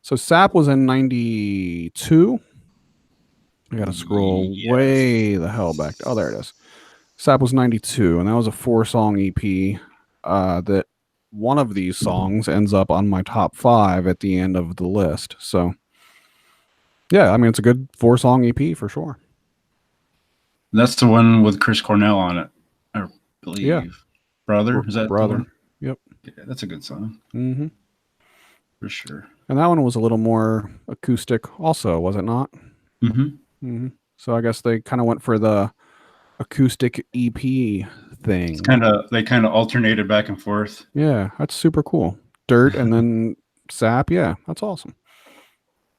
[SPEAKER 1] So Sap was in '92. I gotta scroll way the hell back. Oh, there it is. Sap was '92, and that was a 4-song EP. That one of these songs ends up on my top 5 at the end of the list. So, yeah, I mean it's a good 4-song EP for sure.
[SPEAKER 2] That's the one with Chris Cornell on it, I believe.
[SPEAKER 1] Yeah.
[SPEAKER 2] Brother, is that
[SPEAKER 1] Brother?
[SPEAKER 2] The one?
[SPEAKER 1] Yep.
[SPEAKER 2] Yeah, that's a good song.
[SPEAKER 1] Mm-hmm.
[SPEAKER 2] For sure.
[SPEAKER 1] And that one was a little more acoustic, also, was it not?
[SPEAKER 2] Mm-hmm.
[SPEAKER 1] Mm-hmm. So I guess they kind of went for the acoustic EP thing.
[SPEAKER 2] They kind of alternated back and forth.
[SPEAKER 1] Yeah, that's super cool. Dirt and then Sap. Yeah, that's awesome.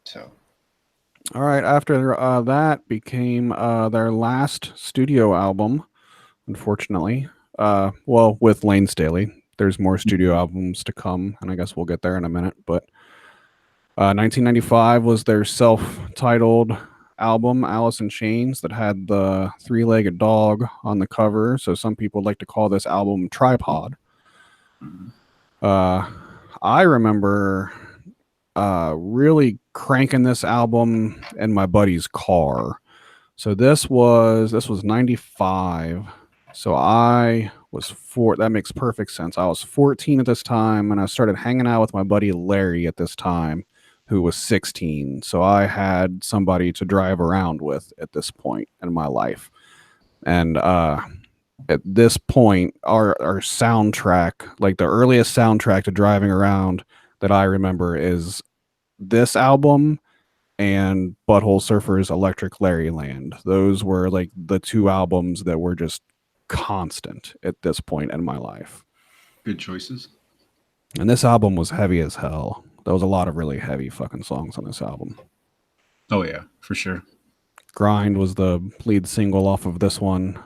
[SPEAKER 2] So,
[SPEAKER 1] all right. After that became their last studio album, unfortunately. Well, with Lane Staley. There's more studio albums to come, and I guess we'll get there in a minute. But 1995 was their self-titled album, Alice in Chains, that had the 3-legged dog on the cover. So some people like to call this album Tripod. I remember really cranking this album in my buddy's car. So this was 95. So I was 4. That makes perfect sense. I was 14 at this time, and I started hanging out with my buddy Larry at this time, who was 16. So I had somebody to drive around with at this point in my life. And at this point, our soundtrack, like the earliest soundtrack to driving around that I remember, is this album and Butthole Surfer's Electric Larryland. Those were like the 2 albums that were just constant at this point in my life.
[SPEAKER 2] Good choices.
[SPEAKER 1] And this album was heavy as hell. There was a lot of really heavy fucking songs on this album.
[SPEAKER 2] Oh yeah, for sure.
[SPEAKER 1] Grind was the lead single off of this one.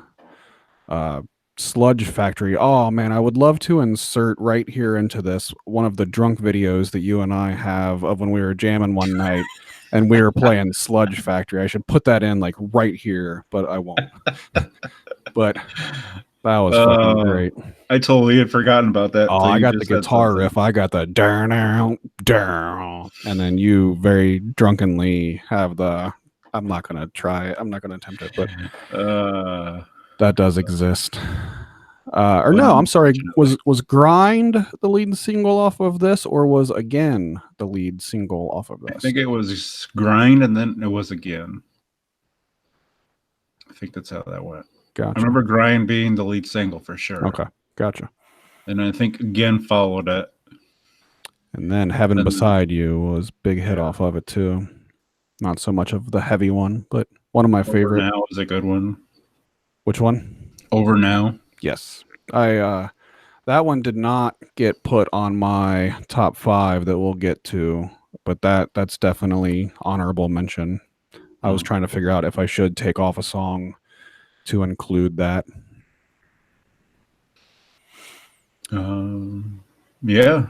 [SPEAKER 1] Sludge Factory. Oh man, I would love to insert right here into this one of the drunk videos that you and I have of when we were jamming one night and we were playing Sludge Factory. I should put that in like right here, but I won't. But that was fucking great.
[SPEAKER 2] I totally had forgotten about that.
[SPEAKER 1] Oh, I got the guitar riff. I got the down, down, and then you very drunkenly have the. I'm not gonna try it. I'm not gonna attempt it, but that does exist. Or no, I'm sorry. Was Grind the lead single off of this, or was Again the lead single off of this?
[SPEAKER 2] I think it was Grind, and then it was Again. I think that's how that went.
[SPEAKER 1] Gotcha.
[SPEAKER 2] I remember Grind being the lead single for sure.
[SPEAKER 1] Okay, gotcha.
[SPEAKER 2] And I think Again followed it.
[SPEAKER 1] And then Heaven Beside You was big hit off of it too. Not so much of the heavy one, but one of my favorite.
[SPEAKER 2] Over Now was a good one.
[SPEAKER 1] Which one?
[SPEAKER 2] Over Now.
[SPEAKER 1] Yes. That one did not get put on my top 5 that we'll get to, but that's definitely honorable mention. I was trying to figure out if I should take off a song to include that.
[SPEAKER 2] Yeah,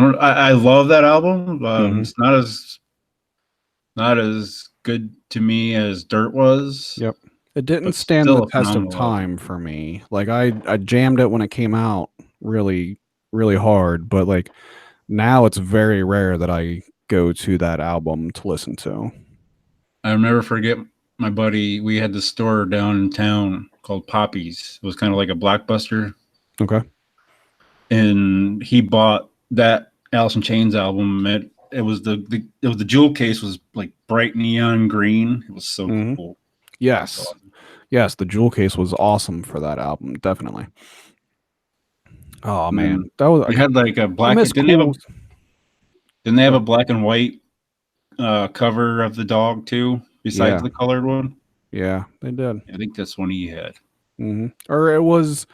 [SPEAKER 2] I love that album. It's not as good to me as Dirt was.
[SPEAKER 1] Yep. It didn't stand the test of time for me. Like I jammed it when it came out really, really hard, but like now it's very rare that I go to that album to listen to.
[SPEAKER 2] I'll never forget my buddy, we had this store downtown called Poppy's. It was kind of like a Blockbuster.
[SPEAKER 1] Okay.
[SPEAKER 2] And he bought that Alice in Chains album. It was the jewel case was like bright neon green. It was so cool.
[SPEAKER 1] Yes.
[SPEAKER 2] Awesome.
[SPEAKER 1] Yes, the jewel case was awesome for that album, definitely. Oh man, that was.
[SPEAKER 2] They had like a black.
[SPEAKER 1] Didn't
[SPEAKER 2] they have a black and white cover of the dog too, besides the colored one?
[SPEAKER 1] Yeah, they did.
[SPEAKER 2] I think that's one he had.
[SPEAKER 1] Or it was.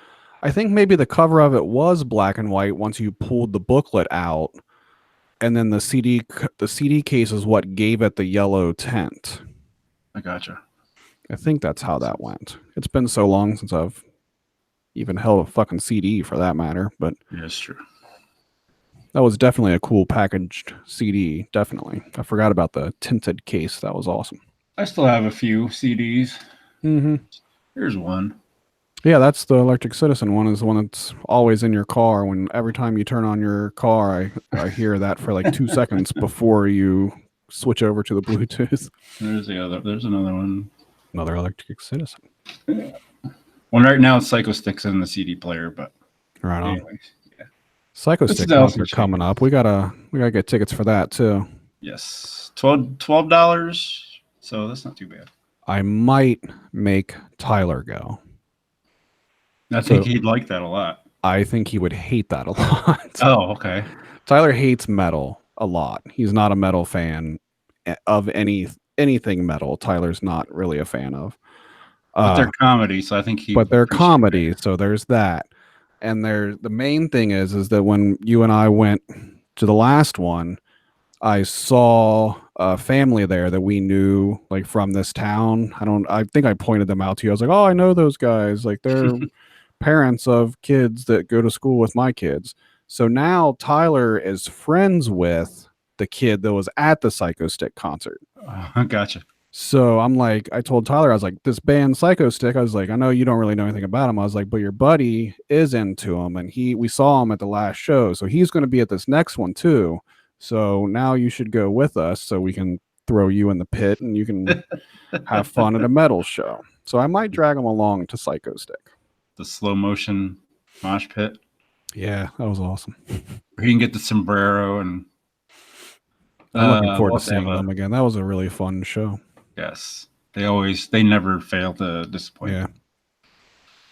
[SPEAKER 1] I think maybe the cover of it was black and white once you pulled the booklet out, and then the CD case is what gave it the yellow tint.
[SPEAKER 2] I gotcha.
[SPEAKER 1] I think that's how that went. It's been so long since I've even held a fucking CD for that matter, but
[SPEAKER 2] yeah, that's true.
[SPEAKER 1] That was definitely a cool packaged CD. Definitely, I forgot about the tinted case. That was awesome.
[SPEAKER 2] I still have a few CDs. Here's one.
[SPEAKER 1] Yeah, that's the Electric Citizen one. Is the one that's always in your car. When every time you turn on your car, I hear that for like 2 seconds before you switch over to the Bluetooth.
[SPEAKER 2] There's another one.
[SPEAKER 1] Another Electric Citizen.
[SPEAKER 2] Well, right now Psycho Stick's in the CD player, but
[SPEAKER 1] right on. Anyways, yeah. Psycho Stick concert coming up. We gotta get tickets for that too.
[SPEAKER 2] Yes, $12. So that's not too bad.
[SPEAKER 1] I might make Tyler go.
[SPEAKER 2] I think he'd like that a lot.
[SPEAKER 1] I think he would hate that a lot.
[SPEAKER 2] Oh, okay.
[SPEAKER 1] Tyler hates metal a lot. He's not a metal fan of anything metal. Tyler's not really a fan of.
[SPEAKER 2] But they're comedy, so I think he.
[SPEAKER 1] But they're comedy, so there's that. And the main thing is that when you and I went to the last one, I saw a family there that we knew, like from this town. I think I pointed them out to you. I was like, oh, I know those guys. Like they're parents of kids that go to school with my kids. So now Tyler is friends with the kid that was at the Psycho Stick concert.
[SPEAKER 2] Gotcha.
[SPEAKER 1] So I'm like, I told Tyler, I was like, this band Psycho Stick, I was like, I know you don't really know anything about him. I was like, but your buddy is into him, and we saw him at the last show, so he's going to be at this next one too. So now you should go with us so we can throw you in the pit and you can have fun at a metal show. So I might drag him along to Psycho Stick.
[SPEAKER 2] The slow motion mosh pit.
[SPEAKER 1] Yeah, that was awesome.
[SPEAKER 2] He can get the sombrero and.
[SPEAKER 1] I'm looking forward to seeing them again. That was a really fun show.
[SPEAKER 2] Yes, they never fail to disappoint.
[SPEAKER 1] Yeah,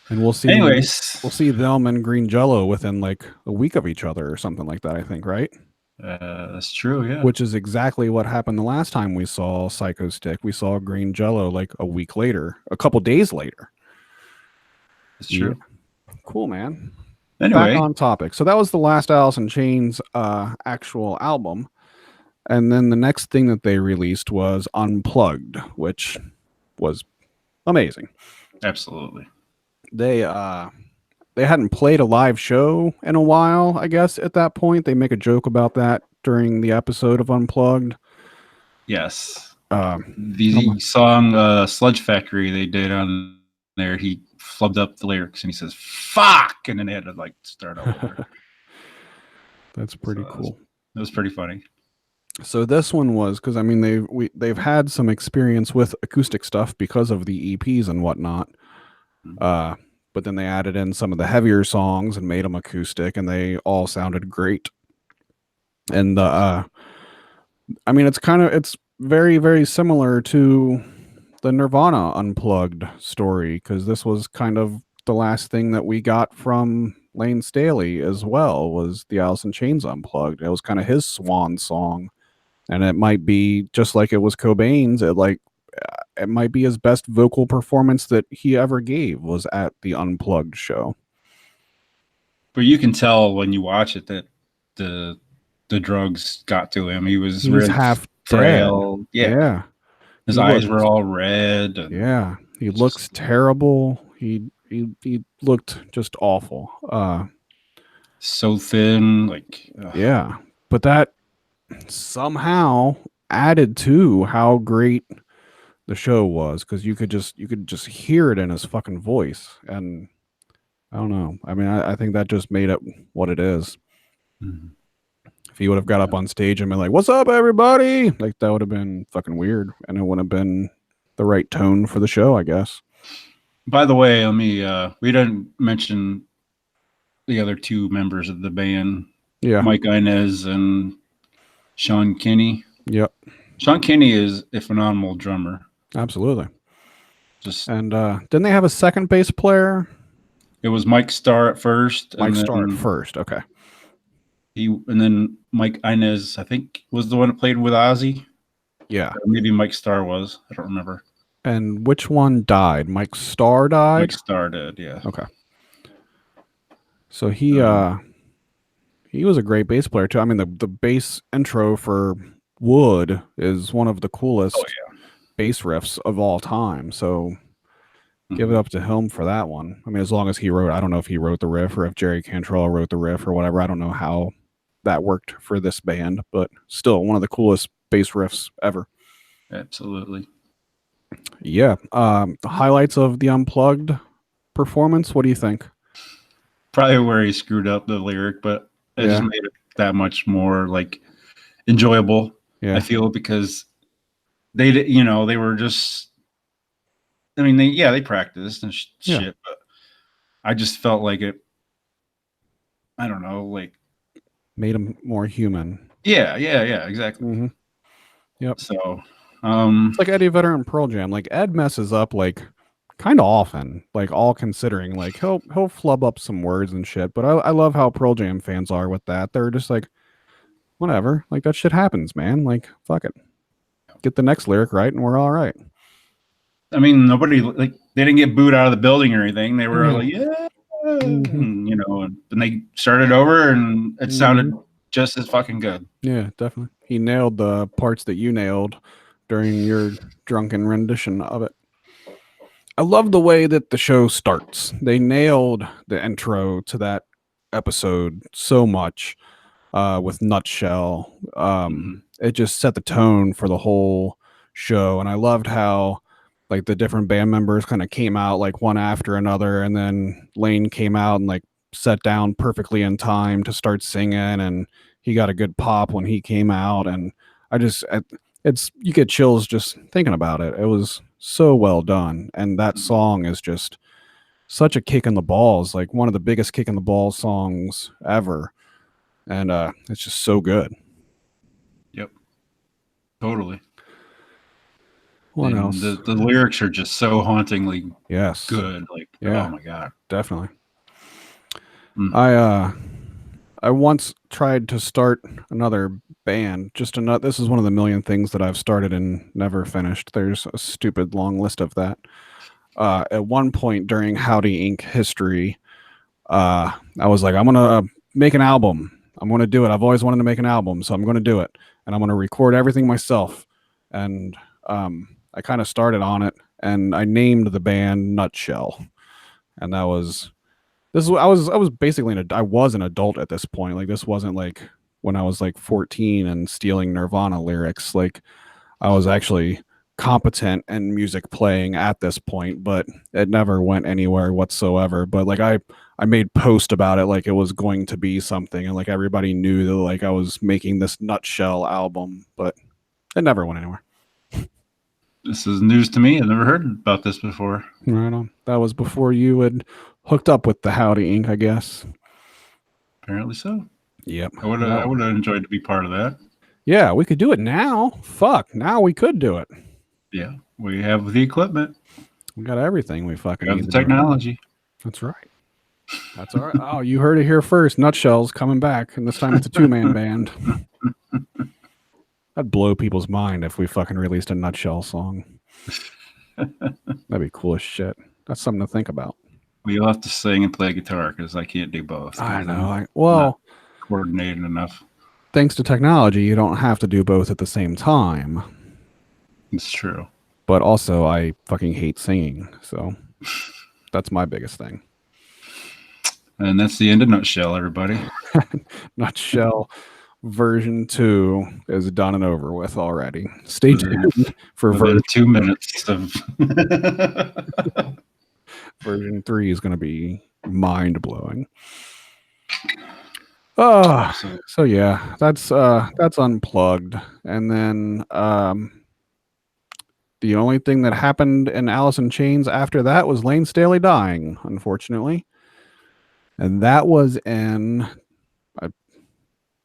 [SPEAKER 1] and we'll see.
[SPEAKER 2] Anyways,
[SPEAKER 1] we'll see them and Green Jello within like a week of each other or something like that. I think, right?
[SPEAKER 2] That's true. Yeah,
[SPEAKER 1] which is exactly what happened the last time we saw Psycho Stick. We saw Green Jello like a week later, a couple days later.
[SPEAKER 2] That's true.
[SPEAKER 1] Yeah. Cool, man.
[SPEAKER 2] Anyway,
[SPEAKER 1] back on topic. So that was the last Alice in Chains actual album. And then the next thing that they released was Unplugged, which was amazing.
[SPEAKER 2] Absolutely.
[SPEAKER 1] They hadn't played a live show in a while, I guess, at that point. They make a joke about that during the episode of Unplugged.
[SPEAKER 2] Yes. The song Sludge Factory they did on there, he flubbed up the lyrics and he says, fuck! And then they had to like start over.
[SPEAKER 1] That's pretty cool.
[SPEAKER 2] It was pretty funny.
[SPEAKER 1] So this one was because I mean they've had some experience with acoustic stuff because of the EPs and whatnot, but then they added in some of the heavier songs and made them acoustic, and they all sounded great. And I mean it's very, very similar to the Nirvana Unplugged story, because this was kind of the last thing that we got from Lane Staley as well, was the Alice in Chains Unplugged. It was kind of his swan song. And it might be just like it was Cobain's. It might be his best vocal performance that he ever gave was at the Unplugged show.
[SPEAKER 2] But you can tell when you watch it that the drugs got to him. He was really
[SPEAKER 1] half
[SPEAKER 2] frail.
[SPEAKER 1] Dead. Yeah.
[SPEAKER 2] His eyes were all red.
[SPEAKER 1] Yeah. He looks terrible. He looked just awful.
[SPEAKER 2] So thin, like
[SPEAKER 1] yeah. But that somehow added to how great the show was, because you could just hear it in his fucking voice. And I don't know, I mean I think that just made it what it is. If he would have got up on stage and been like, what's up everybody, like that would have been fucking weird, and it would have been the right tone for the show, I guess.
[SPEAKER 2] By the way, we didn't mention the other two members of the band.
[SPEAKER 1] Yeah.
[SPEAKER 2] Mike Inez and Sean Kinney.
[SPEAKER 1] Yep.
[SPEAKER 2] Sean Kinney is a phenomenal drummer.
[SPEAKER 1] Absolutely.
[SPEAKER 2] Just
[SPEAKER 1] and didn't they have a second bass player?
[SPEAKER 2] It was Mike Starr at first.
[SPEAKER 1] Mike Starr at first. Okay.
[SPEAKER 2] And then Mike Inez, I think, was the one that played with Ozzy.
[SPEAKER 1] Yeah.
[SPEAKER 2] Or maybe Mike Starr was. I don't remember.
[SPEAKER 1] And which one died? Mike Starr died?
[SPEAKER 2] Mike Starr did, yeah.
[SPEAKER 1] Okay. So he was a great bass player too. I mean, the bass intro for Wood is one of the coolest bass riffs of all time. So give it up to him for that one. I mean, as long as he wrote, I don't know if he wrote the riff or if Jerry Cantrell wrote the riff or whatever. I don't know how that worked for this band, but still one of the coolest bass riffs ever.
[SPEAKER 2] Absolutely.
[SPEAKER 1] Yeah. The highlights of the Unplugged performance, what do you think?
[SPEAKER 2] Probably where he screwed up the lyric, but it just made it that much more like enjoyable. I feel, because they were just, I mean, they practiced and shit, but I just felt like it, I don't know, like
[SPEAKER 1] made him more human.
[SPEAKER 2] Yeah, exactly.
[SPEAKER 1] Mm-hmm. Yep.
[SPEAKER 2] So,
[SPEAKER 1] it's like Eddie Vedder and Pearl Jam. Like Ed messes up like kind of often, like all considering. Like he'll flub up some words and shit. But I love how Pearl Jam fans are with that. They're just like, whatever. Like that shit happens, man. Like fuck it. Get the next lyric right, and we're all right.
[SPEAKER 2] I mean, nobody, like, they didn't get booed out of the building or anything. They were like, yeah, and, and they started over, and it sounded just as fucking good.
[SPEAKER 1] Yeah, definitely. He nailed the parts that you nailed during your drunken rendition of it. I love the way that the show starts. They nailed the intro to that episode so much with Nutshell. It just set the tone for the whole show. And I loved how like the different band members kind of came out like one after another. And then Lane came out and like sat down perfectly in time to start singing. And he got a good pop when he came out. And you get chills just thinking about it. It was so well done. And that song is just such a kick in the balls, like one of the biggest kick in the balls songs ever. And it's just so good.
[SPEAKER 2] Yep. Totally.
[SPEAKER 1] What else?
[SPEAKER 2] The lyrics are just so hauntingly good. Like,
[SPEAKER 1] yeah,
[SPEAKER 2] oh my God.
[SPEAKER 1] Definitely. I once tried to start another band. This is one of the million things that I've started and never finished. There's a stupid long list of that. At one point during Howdy Inc. history, I was like, I'm gonna make an album. I'm gonna do it. I've always wanted to make an album, so I'm gonna do it, and I'm gonna record everything myself. And I kind of started on it, and I named the band Nutshell, and I was basically I was an adult at this point. Like this wasn't like when I was like 14 and stealing Nirvana lyrics. Like I was actually competent in music playing at this point, but it never went anywhere whatsoever. But like I made post about it like it was going to be something, and like everybody knew that like I was making this Nutshell album, but it never went anywhere.
[SPEAKER 2] This is news to me. I've never heard about this before.
[SPEAKER 1] Right on. That was before you had hooked up with the Howdy Inc., I guess.
[SPEAKER 2] Apparently so.
[SPEAKER 1] Yep.
[SPEAKER 2] I would have enjoyed to be part of that.
[SPEAKER 1] Yeah, we could do it now. Fuck, now we could do it.
[SPEAKER 2] Yeah, we have the equipment.
[SPEAKER 1] We got everything we fucking
[SPEAKER 2] need. The technology.
[SPEAKER 1] That's right. That's all right. Oh, you heard it here first. Nutshell's coming back, and this time it's a 2-man band. That'd blow people's mind if we fucking released a Nutshell song. That'd be cool as shit. That's something to think about.
[SPEAKER 2] We'll have to sing and play guitar because I can't do both.
[SPEAKER 1] I know. Well,
[SPEAKER 2] coordinated enough.
[SPEAKER 1] Thanks to technology, you don't have to do both at the same time.
[SPEAKER 2] It's true.
[SPEAKER 1] But also, I fucking hate singing, so that's my biggest thing.
[SPEAKER 2] And that's the end of Nutshell, everybody.
[SPEAKER 1] Nutshell version 2 is done and over with already. Stay tuned for version
[SPEAKER 2] 2 minutes of
[SPEAKER 1] version 3 is going to be mind blowing. Oh, so yeah, that's Unplugged, and then The only thing that happened in Alice in Chains after that was Lane Staley dying, unfortunately. And that was in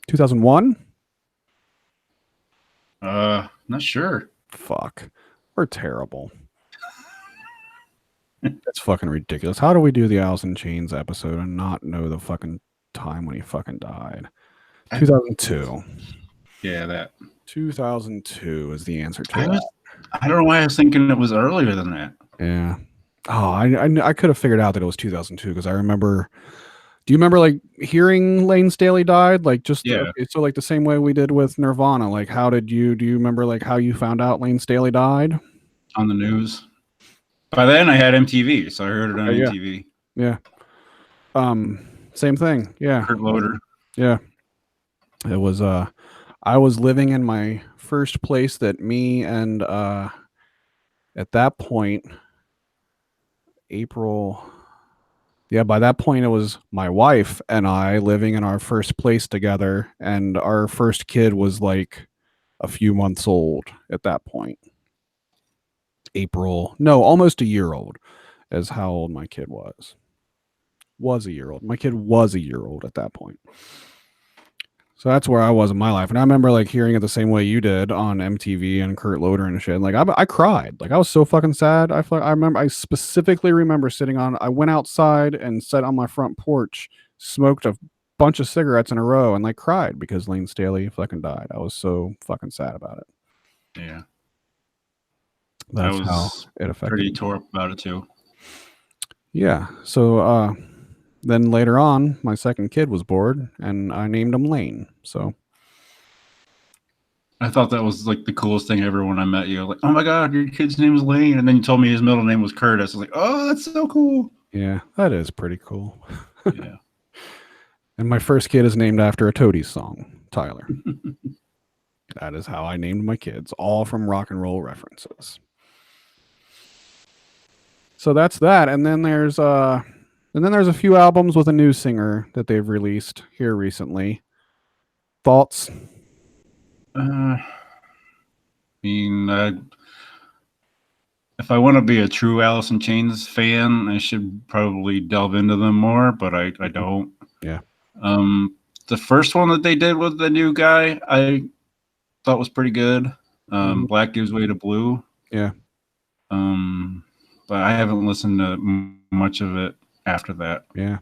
[SPEAKER 1] 2001?
[SPEAKER 2] Not sure.
[SPEAKER 1] Fuck. We're terrible. That's fucking ridiculous. How do we do the Alice in Chains episode and not know the fucking time when he fucking died? 2002.
[SPEAKER 2] Yeah, that.
[SPEAKER 1] 2002 is the answer to that.
[SPEAKER 2] I don't know why I was thinking it was earlier than that.
[SPEAKER 1] Yeah. Oh, I could have figured out that it was 2002 because I remember. Do you remember like hearing Lane Staley died? Like just okay, so like the same way we did with Nirvana. Like how did you? Do you remember like how you found out Lane Staley died?
[SPEAKER 2] On the news. By then I had MTV, so I heard it on MTV.
[SPEAKER 1] Yeah. Same thing. Yeah.
[SPEAKER 2] Kurt Loder.
[SPEAKER 1] Yeah. It was I was living in my first place that me and at that point April. Yeah, by that point it was my wife and I living in our first place together, and our first kid was like a few months old at that point. Almost a year old is how old my kid was. Was a year old. My kid was a year old at that point. So that's where I was in my life. And I remember like hearing it the same way you did on MTV and Kurt Loder and shit. Like I cried. Like I was so fucking sad. I specifically remember I went outside and sat on my front porch, smoked a bunch of cigarettes in a row and like cried because Lane Staley fucking died. I was so fucking sad about it.
[SPEAKER 2] Yeah.
[SPEAKER 1] That's how it affected
[SPEAKER 2] pretty tore up about it too.
[SPEAKER 1] Yeah. So then later on, my second kid was born, and I named him Lane. So
[SPEAKER 2] I thought that was like the coolest thing ever when I met you. Like, oh my god, your kid's name is Lane, and then you told me his middle name was Curtis. I was like, oh, that's so cool.
[SPEAKER 1] Yeah, that is pretty cool.
[SPEAKER 2] Yeah.
[SPEAKER 1] And my first kid is named after a Toadies song, Tyler. That is how I named my kids, all from rock and roll references. So that's that, and then there's a few albums with a new singer that they've released here recently. Thoughts?
[SPEAKER 2] I mean, if I want to be a true Alice in Chains fan, I should probably delve into them more, but I don't.
[SPEAKER 1] Yeah.
[SPEAKER 2] The first one that they did with the new guy, I thought was pretty good. Black Gives Way to Blue.
[SPEAKER 1] Yeah.
[SPEAKER 2] But I haven't listened to much of it after that.
[SPEAKER 1] Yeah.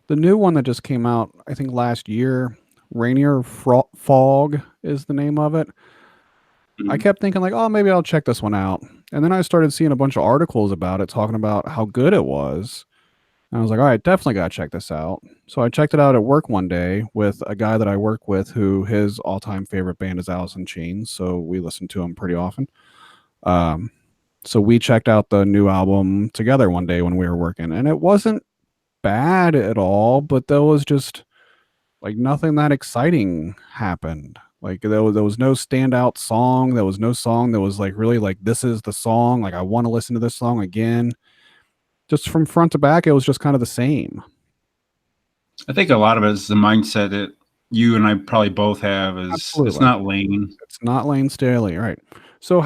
[SPEAKER 1] The new one that just came out, I think last year, Rainier Fog is the name of it. Mm-hmm. I kept thinking like, oh, maybe I'll check this one out. And then I started seeing a bunch of articles about it talking about how good it was. And I was like, all right, definitely got to check this out. So I checked it out at work one day with a guy that I work with who his all-time favorite band is Alice in Chains. So we listen to him pretty often. So we checked out the new album together one day when we were working, and it wasn't bad at all, but there was just like nothing that exciting happened. Like there was no standout song. There was no song that was like really like, this is the song. Like I want to listen to this song again. Just from front to back, it was just kind of the same.
[SPEAKER 2] I think a lot of it is the mindset that you and I probably both have is Absolutely. It's not Lane.
[SPEAKER 1] It's not Lane Staley, right? So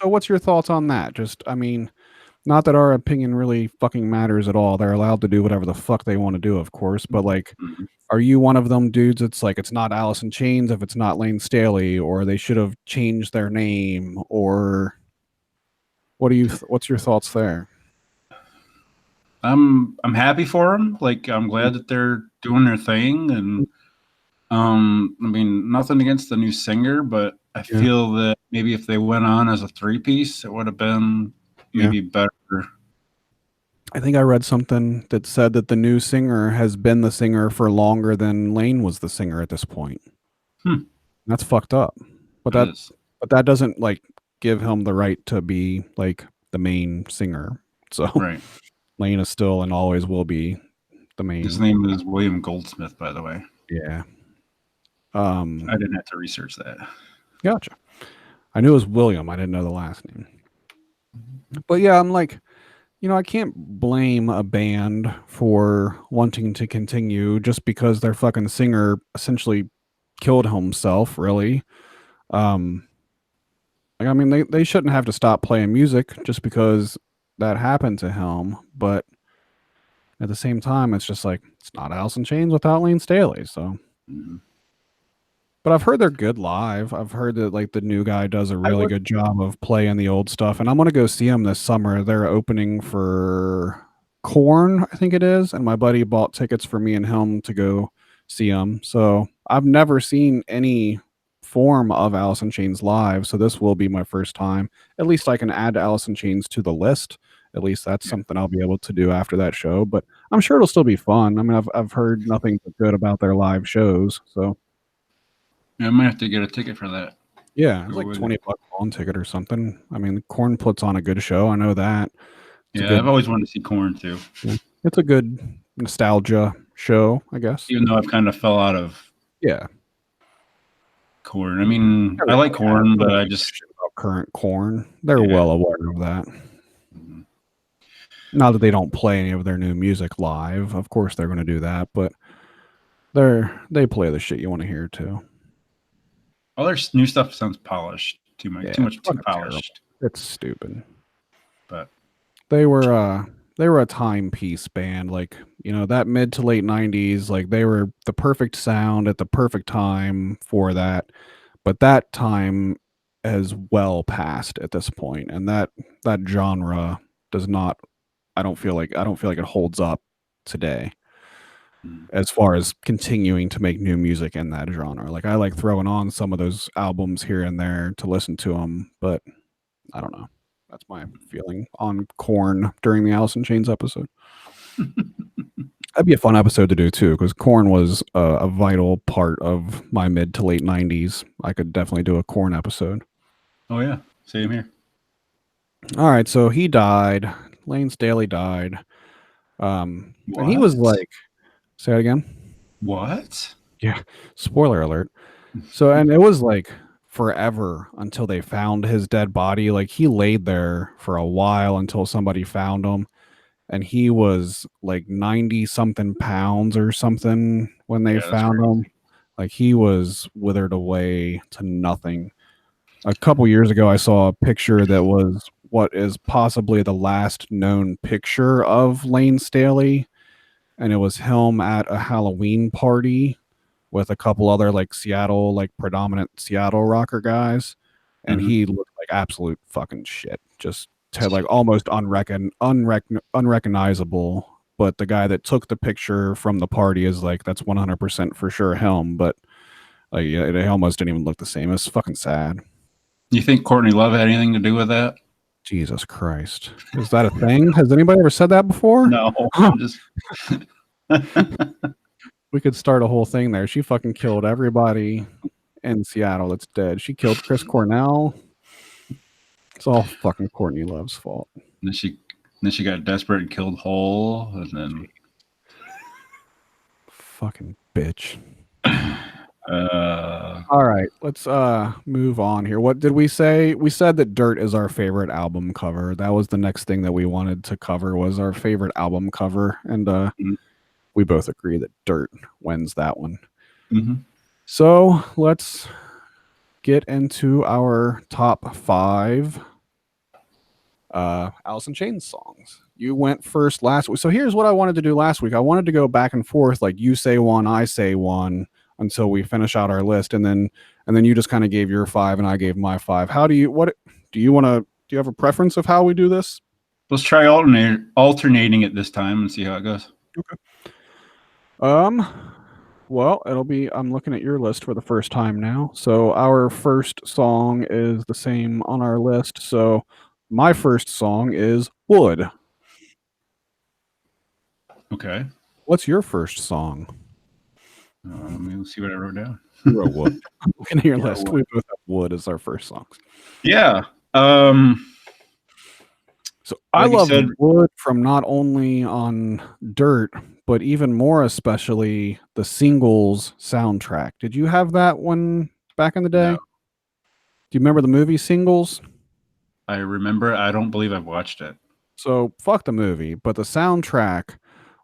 [SPEAKER 1] what's your thoughts on that? Just, I mean, not that our opinion really fucking matters at all. They're allowed to do whatever the fuck they want to do, of course. But like, are you one of them dudes? It's like, it's not Alice in Chains if it's not Lane Staley, or they should have changed their name, or what's your thoughts there?
[SPEAKER 2] I'm happy for them. Like, I'm glad that they're doing their thing, and I mean, nothing against the new singer, but I feel that maybe if they went on as a 3-piece, it would have been maybe better.
[SPEAKER 1] I think I read something that said that the new singer has been the singer for longer than Lane was the singer at this point. That's fucked up. But that doesn't like give him the right to be like the main singer. So
[SPEAKER 2] right.
[SPEAKER 1] Lane is still and always will be the main.
[SPEAKER 2] His name is William Goldsmith, by the way.
[SPEAKER 1] Yeah.
[SPEAKER 2] I didn't have to research that.
[SPEAKER 1] Gotcha. I knew it was William. I didn't know the last name. But yeah, I'm like, I can't blame a band for wanting to continue just because their fucking singer essentially killed himself, really. Like, I mean, they shouldn't have to stop playing music just because that happened to him. But at the same time, it's just like it's not Alice in Chains without Lane Staley. So,
[SPEAKER 2] Mhm.
[SPEAKER 1] but I've heard they're good live. I've heard that like the new guy does a
[SPEAKER 2] I
[SPEAKER 1] really
[SPEAKER 2] would.
[SPEAKER 1] good job of playing the old stuff, and I'm gonna go see him this summer. They're opening for Corn, I think it is, and my buddy bought tickets for me and him to go see him. So I've never seen any form of Alice in Chains live, so this will be my first time. At least I can add Alice in Chains to the list. At least that's
[SPEAKER 2] Yeah.
[SPEAKER 1] something I'll be able to do after that show. But I'm sure it'll still be fun. I mean, I've heard nothing but good about their live shows, so.
[SPEAKER 2] Yeah, I might have to get a ticket for that.
[SPEAKER 1] Yeah, it's
[SPEAKER 2] Go
[SPEAKER 1] like
[SPEAKER 2] with it.
[SPEAKER 1] $20 on ticket or something. I mean, Corn puts on a good show. I know that. It's a
[SPEAKER 2] Yeah, I've
[SPEAKER 1] good,
[SPEAKER 2] always wanted to see Corn too,
[SPEAKER 1] yeah, it's a good nostalgia show, I guess.
[SPEAKER 2] even though I've kind of fell out of
[SPEAKER 1] Yeah,
[SPEAKER 2] Corn. I mean, I like
[SPEAKER 1] everybody has.
[SPEAKER 2] Corn,
[SPEAKER 1] We
[SPEAKER 2] but
[SPEAKER 1] don't
[SPEAKER 2] I
[SPEAKER 1] give a
[SPEAKER 2] just
[SPEAKER 1] shit about current Corn. They're
[SPEAKER 2] yeah.
[SPEAKER 1] well aware of that.
[SPEAKER 2] Mhm.
[SPEAKER 1] Not that they don't play any of their new music live. Of course, they're going to do that, but they play the shit you want to hear too.
[SPEAKER 2] All their new stuff sounds polished.
[SPEAKER 1] Yeah,
[SPEAKER 2] Too
[SPEAKER 1] it's
[SPEAKER 2] much, too
[SPEAKER 1] fucking terrible.
[SPEAKER 2] polished.
[SPEAKER 1] It's stupid.
[SPEAKER 2] But
[SPEAKER 1] They were uh they were a timepiece band, like, that mid to late 90s, like they were the perfect sound at the perfect time for that. But that time has well passed at this point, and that genre does not I don't feel like it holds up today
[SPEAKER 2] mm,
[SPEAKER 1] as far as continuing to make new music in that genre. Like I like throwing on some of those albums here and there to listen to them, but I don't know. That's my feeling on Corn during the Alice in Chains episode. That'd be a fun episode to do too, because Corn was a vital part of my mid to late '90s. I could definitely do a Corn episode.
[SPEAKER 2] oh yeah, same here.
[SPEAKER 1] All right, so he died. Lane Staley died, and he was
[SPEAKER 2] What?
[SPEAKER 1] like, say it again.
[SPEAKER 2] What?
[SPEAKER 1] Yeah, spoiler alert. So, and it was like forever until they found his dead body. Like he laid there for a while until somebody found him, and he was like 90 something pounds or something when they
[SPEAKER 2] Yeah, that's
[SPEAKER 1] found him.
[SPEAKER 2] crazy.
[SPEAKER 1] Like he was withered away to nothing. A couple years ago, I saw a picture that was what is possibly the last known picture of Lane Staley, and it was him at a Halloween party with a couple other like Seattle, like predominant Seattle rocker guys, and
[SPEAKER 2] Mhm.
[SPEAKER 1] he looked like absolute fucking shit. Just had like almost unrecognizable. But the guy that took the picture from the party is like that's 100% for sure him. But like yeah, it almost didn't even look the same. It's fucking sad.
[SPEAKER 2] You think Courtney Love had anything to do with that?
[SPEAKER 1] Jesus Christ, is that a thing? Has anybody ever said that before?
[SPEAKER 2] No, I'm just.
[SPEAKER 1] We could start a whole thing there. She fucking killed everybody in Seattle that's dead. She killed Chris Cornell. It's all fucking Courtney Love's fault.
[SPEAKER 2] then she, then she got desperate and killed Hole, and then.
[SPEAKER 1] Fucking bitch.
[SPEAKER 2] Uh,
[SPEAKER 1] All right, let's move on here. What did we say? We said that Dirt is our favorite album cover. That was the next thing that we wanted to cover was our favorite album cover, and we both agree that Dirt wins that one.
[SPEAKER 2] mm-hmm.
[SPEAKER 1] So let's get into our top 5 Alice in Chains songs. You went first last week. So here's what I wanted to do last week. I wanted to go back and forth, like you say one, I say one, until we finish out our list, and then you just kind of gave your 5 and I gave my 5. How do you what do you want to do you have a preference of how we do this?
[SPEAKER 2] Let's try alternating it this time and see how it goes.
[SPEAKER 1] Okay. Well, it'll be I'm looking at your list for the first time now. So our first song is the same on our list. So my first song is Wood.
[SPEAKER 2] Okay.
[SPEAKER 1] What's your first song?
[SPEAKER 2] Let me see what I wrote down.
[SPEAKER 1] You wrote Wood. Looking at your
[SPEAKER 2] Yeah,
[SPEAKER 1] list, we both have Wood as our first songs.
[SPEAKER 2] yeah.
[SPEAKER 1] So I
[SPEAKER 2] Like you
[SPEAKER 1] love
[SPEAKER 2] said,
[SPEAKER 1] Wood from not only on Dirt, but even more especially the singles soundtrack. Did you have that one back in the day?
[SPEAKER 2] no,
[SPEAKER 1] Do you remember the movie Singles?
[SPEAKER 2] I remember. I don't believe I've watched it.
[SPEAKER 1] So fuck the movie, but the soundtrack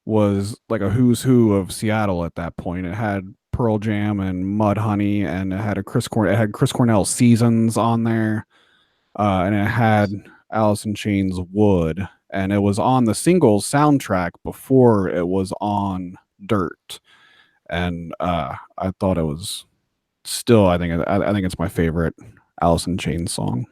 [SPEAKER 1] was like a who's who of Seattle at that point. It had Pearl Jam and Mudhoney, and it had Chris Cornell Seasons on there. and it had Alice in Chains Wood, and it was on the singles soundtrack before it was on Dirt. And I thought it was still, I think it's my favorite Alice in Chains song.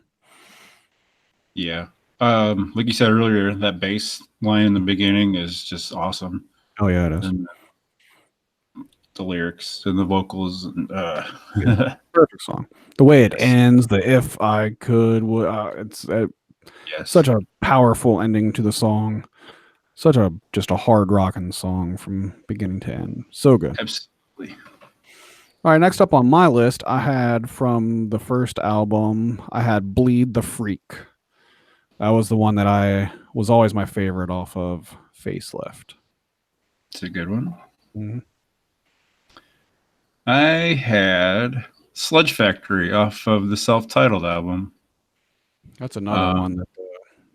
[SPEAKER 2] Yeah. Like you said earlier, that bass line in the beginning is just awesome.
[SPEAKER 1] Oh yeah, it is.
[SPEAKER 2] And the lyrics and the vocals,
[SPEAKER 1] Yeah. Perfect song. The way it ends, the "if I could," it's such a powerful ending to the song. Such a just a hard rocking song from beginning to end. So good.
[SPEAKER 2] Absolutely.
[SPEAKER 1] All right, next up on my list, I had from the first album, I had "Bleed the Freak." That was the one that I was always my favorite off of Facelift.
[SPEAKER 2] It's a good one.
[SPEAKER 1] Mm-hmm.
[SPEAKER 2] I had Sludge Factory off of the self-titled album.
[SPEAKER 1] That's another one that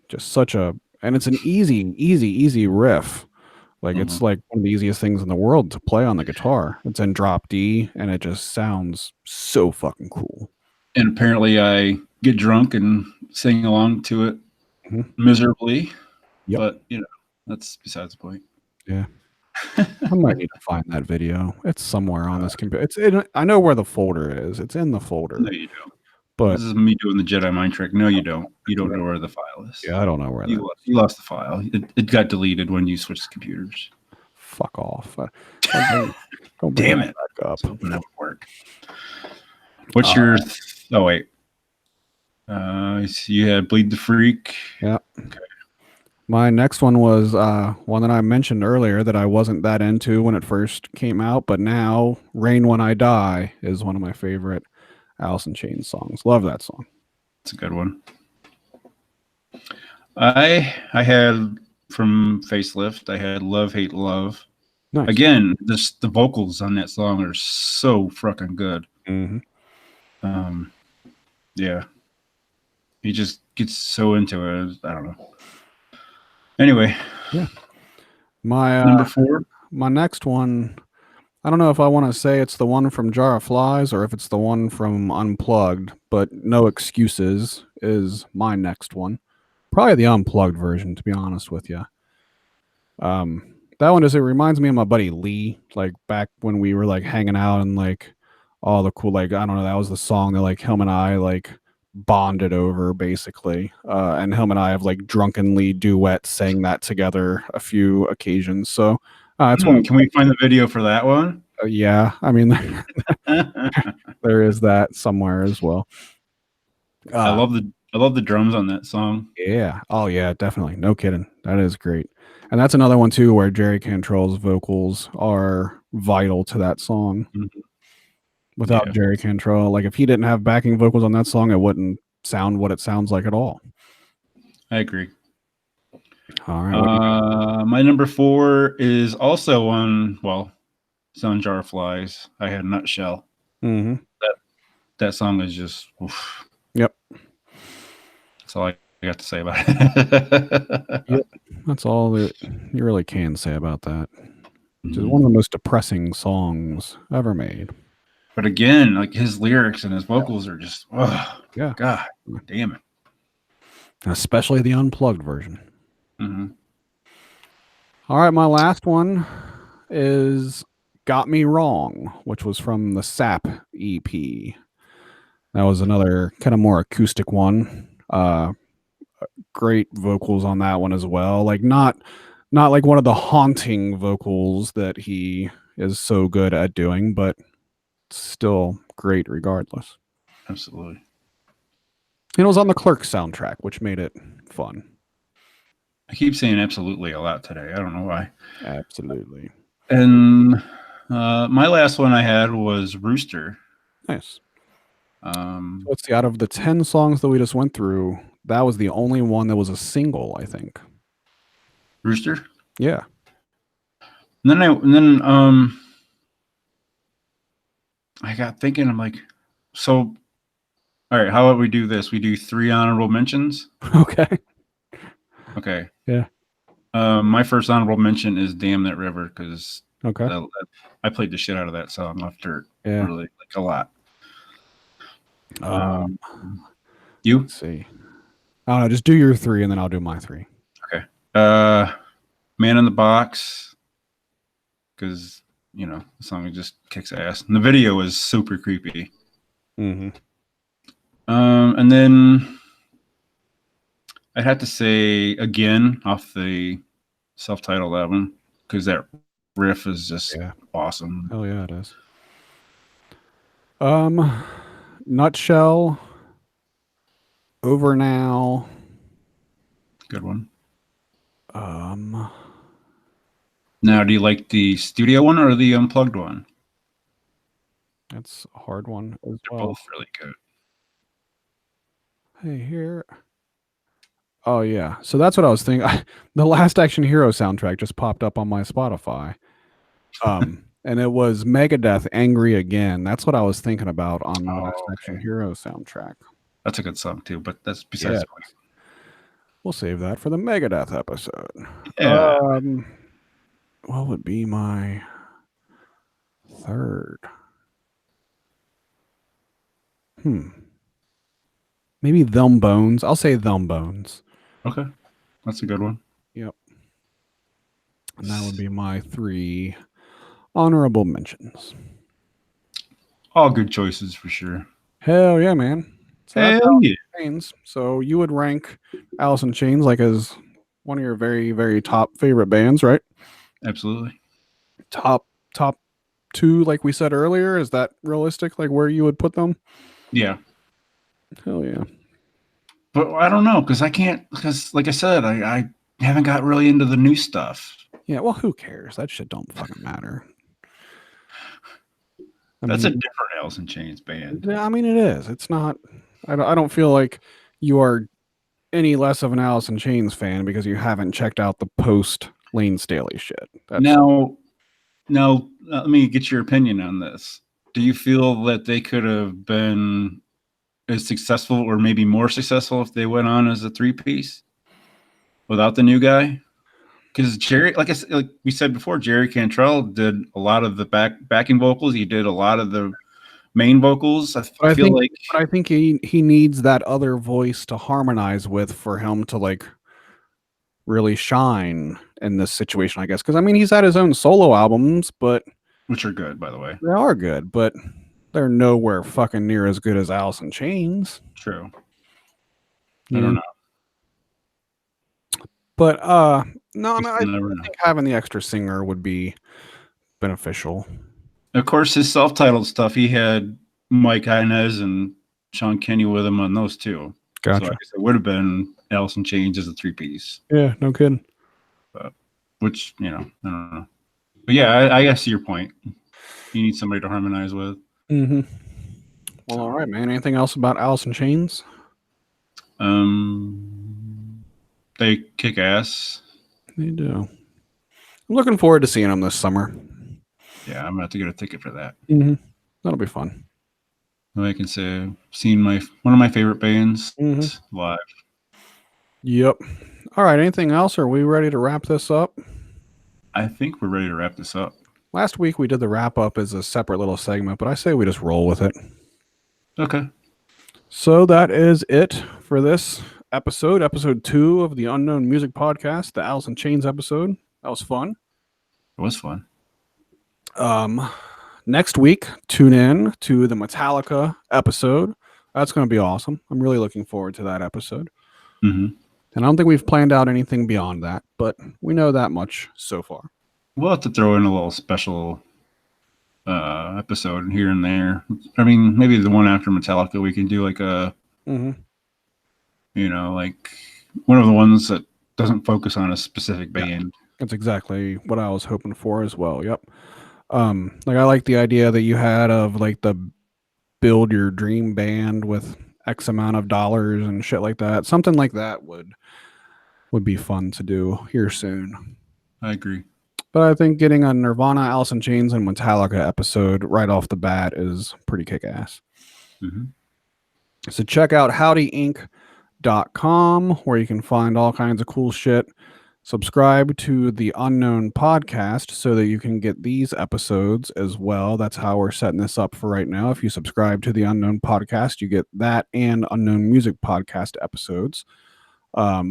[SPEAKER 1] just such a, and it's an easy riff. Like it's like one of the easiest things in the world to play on the guitar. It's in drop D, and it just sounds so fucking cool.
[SPEAKER 2] And apparently, I get drunk and sing along to it miserably.
[SPEAKER 1] Yep.
[SPEAKER 2] But that's besides the point.
[SPEAKER 1] Yeah. I might need to find that video. It's somewhere on this computer. I know where the folder is. It's in the folder.
[SPEAKER 2] No, you don't.
[SPEAKER 1] But
[SPEAKER 2] this is me doing the Jedi mind trick. No, you don't. You don't know where the file is.
[SPEAKER 1] Yeah, I don't know where
[SPEAKER 2] you lost the file. It got deleted when you switched computers.
[SPEAKER 1] Fuck off.
[SPEAKER 2] Don't damn it. Back up. That would work. What's your oh wait. You had Bleed the Freak.
[SPEAKER 1] Yeah. Okay. My next one was one that I mentioned earlier that I wasn't that into when it first came out, but now Rain When I Die is one of my favorite Alice in Chains songs. Love that song.
[SPEAKER 2] It's a good one. I had from Facelift, I had Love, Hate, Love. Nice. Again, the vocals on that song are so fucking good.
[SPEAKER 1] Mm-hmm.
[SPEAKER 2] Yeah. He just gets so into it. I don't know. Anyway.
[SPEAKER 1] Yeah. My
[SPEAKER 2] number 4.
[SPEAKER 1] My next one, I don't know if I want to say it's the one from Jar of Flies or if it's the one from Unplugged, but No Excuses is my next one. Probably the Unplugged version, to be honest with you. That one it reminds me of my buddy Lee, like back when we were like hanging out and like all the cool, like, I don't know, that was the song that like him and I like bonded over basically. And him and I have like drunkenly duet sang that together a few occasions. So
[SPEAKER 2] it's one. Can we find the video for that one?
[SPEAKER 1] Yeah, I mean, there is that somewhere as well.
[SPEAKER 2] I love the drums on that song.
[SPEAKER 1] Yeah. Oh yeah, definitely. No kidding. That is great. And that's another one too where Jerry Cantrell's vocals are vital to that song. Mm-hmm. Without Jerry Cantrell, like if he didn't have backing vocals on that song, it wouldn't sound what it sounds like at all.
[SPEAKER 2] I agree.
[SPEAKER 1] All right.
[SPEAKER 2] My number 4 is also on, well, it's on Jar of Flies. I had Nutshell.
[SPEAKER 1] Mm-hmm.
[SPEAKER 2] That song is just, oof.
[SPEAKER 1] Yep.
[SPEAKER 2] That's all I got to say about it.
[SPEAKER 1] Yep. That's all that you really can say about that. Which is one of the most depressing songs ever made.
[SPEAKER 2] But again, like his lyrics and his vocals are just, oh,
[SPEAKER 1] yeah.
[SPEAKER 2] God damn it.
[SPEAKER 1] Especially the Unplugged version.
[SPEAKER 2] Mm-hmm.
[SPEAKER 1] All right, my last one is Got Me Wrong, which was from the Sap EP. That was another kind of more acoustic one. Great vocals on that one as well. Like not like one of the haunting vocals that he is so good at doing, but still great regardless.
[SPEAKER 2] Absolutely.
[SPEAKER 1] And it was on the Clerks soundtrack, which made it fun.
[SPEAKER 2] I keep saying absolutely a lot today. I don't know why.
[SPEAKER 1] Absolutely.
[SPEAKER 2] And my last one I had was Rooster.
[SPEAKER 1] Nice. Let's see, out of the 10 songs that we just went through, that was the only one that was a single, I think.
[SPEAKER 2] Rooster?
[SPEAKER 1] Yeah.
[SPEAKER 2] And then I got thinking, I'm like, so all right, how about we do this? We do 3 honorable mentions.
[SPEAKER 1] Okay.
[SPEAKER 2] Okay.
[SPEAKER 1] Yeah.
[SPEAKER 2] My first honorable mention is Damn That River, because
[SPEAKER 1] okay.
[SPEAKER 2] I played the shit out of that song off Dirt.
[SPEAKER 1] Yeah.
[SPEAKER 2] Really, like a lot.
[SPEAKER 1] You?
[SPEAKER 2] Let's see.
[SPEAKER 1] I don't know. Just do your 3, and then I'll do my 3.
[SPEAKER 2] Okay. Man in the Box, because the song just kicks ass, and the video is super creepy.
[SPEAKER 1] Mm-hmm.
[SPEAKER 2] And then I'd have to say Again off the self-titled album, because that riff is just awesome.
[SPEAKER 1] Hell yeah, it is. Nutshell, Over Now.
[SPEAKER 2] Good one. Now, do you like the studio one or the unplugged one?
[SPEAKER 1] That's a hard one as
[SPEAKER 2] They're
[SPEAKER 1] well.
[SPEAKER 2] both really good.
[SPEAKER 1] Hey, here. Oh yeah, so that's what I was thinking. The Last Action Hero soundtrack just popped up on my Spotify, and it was Megadeth "Angry Again." That's what I was thinking about on the Last Action Hero soundtrack.
[SPEAKER 2] That's a good song too, but that's besides the point.
[SPEAKER 1] We'll save that for the Megadeth episode.
[SPEAKER 2] Yeah.
[SPEAKER 1] What would be my third? Maybe Them Bones. I'll say Them Bones.
[SPEAKER 2] Okay. That's a good one.
[SPEAKER 1] Yep. And that would be my 3 honorable mentions.
[SPEAKER 2] All good choices for sure.
[SPEAKER 1] Hell yeah, man. So
[SPEAKER 2] Hell yeah.
[SPEAKER 1] Chains. So you would rank Alice in Chains like as one of your very, very top favorite bands, right?
[SPEAKER 2] Absolutely.
[SPEAKER 1] Top 2, like we said earlier. Is that realistic? Like where you would put them?
[SPEAKER 2] Yeah.
[SPEAKER 1] Hell yeah.
[SPEAKER 2] But I don't know, because like I said, I haven't got really into the new stuff.
[SPEAKER 1] Yeah, well, who cares? That shit don't fucking matter.
[SPEAKER 2] That's a different Alice in Chains band.
[SPEAKER 1] Yeah, I mean it is. It's not. I don't feel like you are any less of an Alice in Chains fan because you haven't checked out the post Lane Staley shit.
[SPEAKER 2] Now, let me get your opinion on this. Do you feel that they could have been as successful or maybe more successful if they went on as a 3-piece without the new guy? Because Jerry, like we said before, Jerry Cantrell did a lot of the backing vocals. He did a lot of the main vocals. I
[SPEAKER 1] think he needs that other voice to harmonize with for him to like really shine in this situation, I guess. Because I mean, he's had his own solo albums,
[SPEAKER 2] which are good, by the way.
[SPEAKER 1] They are good, but they're nowhere fucking near as good as Alice in Chains.
[SPEAKER 2] True. I don't know.
[SPEAKER 1] But no, I think having the extra singer would be beneficial.
[SPEAKER 2] Of course, his self-titled stuff, he had Mike Inez and Sean Kenny with him on those too.
[SPEAKER 1] Gotcha.
[SPEAKER 2] So I guess it would have been Alice in Chains as a 3-piece.
[SPEAKER 1] Yeah, no kidding.
[SPEAKER 2] But, which, I don't know. But yeah, I see your point. You need somebody to harmonize with.
[SPEAKER 1] Mm-hmm. Well, all right, man. Anything else about Alice in Chains?
[SPEAKER 2] They kick ass.
[SPEAKER 1] They do. I'm looking forward to seeing them this summer.
[SPEAKER 2] Yeah, I'm about to get a ticket for that.
[SPEAKER 1] Mm-hmm. That'll be fun.
[SPEAKER 2] I can say seen one of my favorite bands live.
[SPEAKER 1] Yep. All right. Anything else? Are we ready to wrap this up?
[SPEAKER 2] I think we're ready to wrap this up.
[SPEAKER 1] Last week we did the wrap up as a separate little segment, but I say we just roll with it.
[SPEAKER 2] Okay.
[SPEAKER 1] So that is it for this episode 2 of the Unknown Music Podcast, the Alice in Chains episode. That was fun.
[SPEAKER 2] It was fun.
[SPEAKER 1] Next week, tune in to the Metallica episode. That's going to be awesome. I'm really looking forward to that episode.
[SPEAKER 2] Mm-hmm.
[SPEAKER 1] And I don't think we've planned out anything beyond that, but we know that much so far.
[SPEAKER 2] We'll have to throw in a little special episode here and there. I mean, maybe the one after Metallica, we can do like a, like one of the ones that doesn't focus on a specific band.
[SPEAKER 1] That's exactly what I was hoping for as well. Yep. Like I like the idea that you had of like the build your dream band with X amount of dollars and shit like that. Something like that would be fun to do here soon.
[SPEAKER 2] I agree.
[SPEAKER 1] But I think getting a Nirvana, Alice in Chains, and Metallica episode right off the bat is pretty kick-ass.
[SPEAKER 2] Mm-hmm.
[SPEAKER 1] So check out howdyinc.com where you can find all kinds of cool shit. Subscribe to the Unknown Podcast so that you can get these episodes as well. That's how we're setting this up for right now. If you subscribe to the Unknown Podcast, you get that and Unknown Music Podcast episodes. I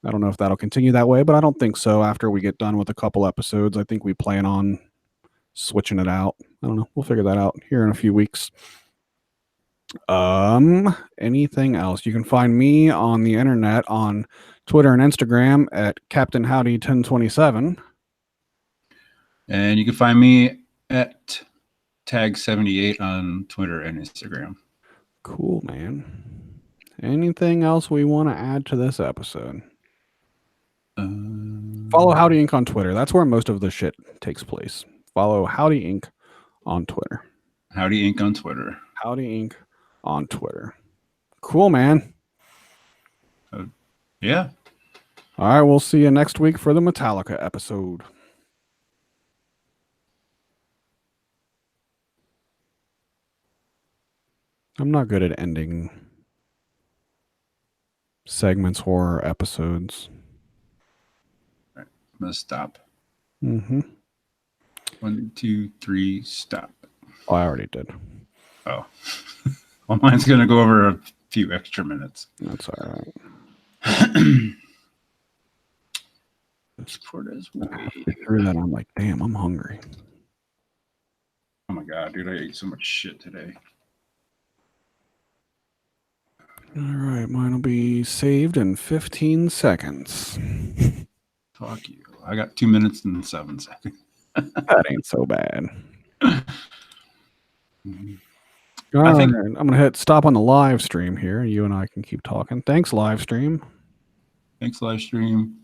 [SPEAKER 1] don't know if that'll continue that way, but I don't think so. After we get done with a couple episodes, I think we plan on switching it out. I don't know. We'll figure that out here in a few weeks. Anything else? You can find me on the internet on Twitter and Instagram at Captain Howdy 1027.
[SPEAKER 2] And you can find me at tag78 on Twitter and Instagram.
[SPEAKER 1] Cool, man. Anything else we want to add to this episode? Follow Howdy Inc. on Twitter. That's where most of the shit takes place. Follow Howdy Inc. on Twitter.
[SPEAKER 2] Howdy Inc. on Twitter.
[SPEAKER 1] Howdy Inc. on Twitter. Cool, man.
[SPEAKER 2] Yeah.
[SPEAKER 1] All right, we'll see you next week for the Metallica episode. I'm not good at ending segments or episodes.
[SPEAKER 2] All right, I'm going to stop.
[SPEAKER 1] Mm-hmm.
[SPEAKER 2] 1, 2, 3, stop.
[SPEAKER 1] Oh, I already did.
[SPEAKER 2] Oh. Well, mine's going to go over a few extra minutes.
[SPEAKER 1] That's all right.
[SPEAKER 2] Support as way.
[SPEAKER 1] Through that, I'm like, damn, I'm hungry.
[SPEAKER 2] Oh my God, dude, I ate so much shit today.
[SPEAKER 1] All right, mine will be saved in 15 seconds.
[SPEAKER 2] Fuck you. I got 2 minutes and 7 seconds.
[SPEAKER 1] That ain't so bad.
[SPEAKER 2] Mm-hmm.
[SPEAKER 1] All right, I'm going to hit stop on the live stream here. You and I can keep talking. Thanks, live stream.
[SPEAKER 2] Thanks, live stream.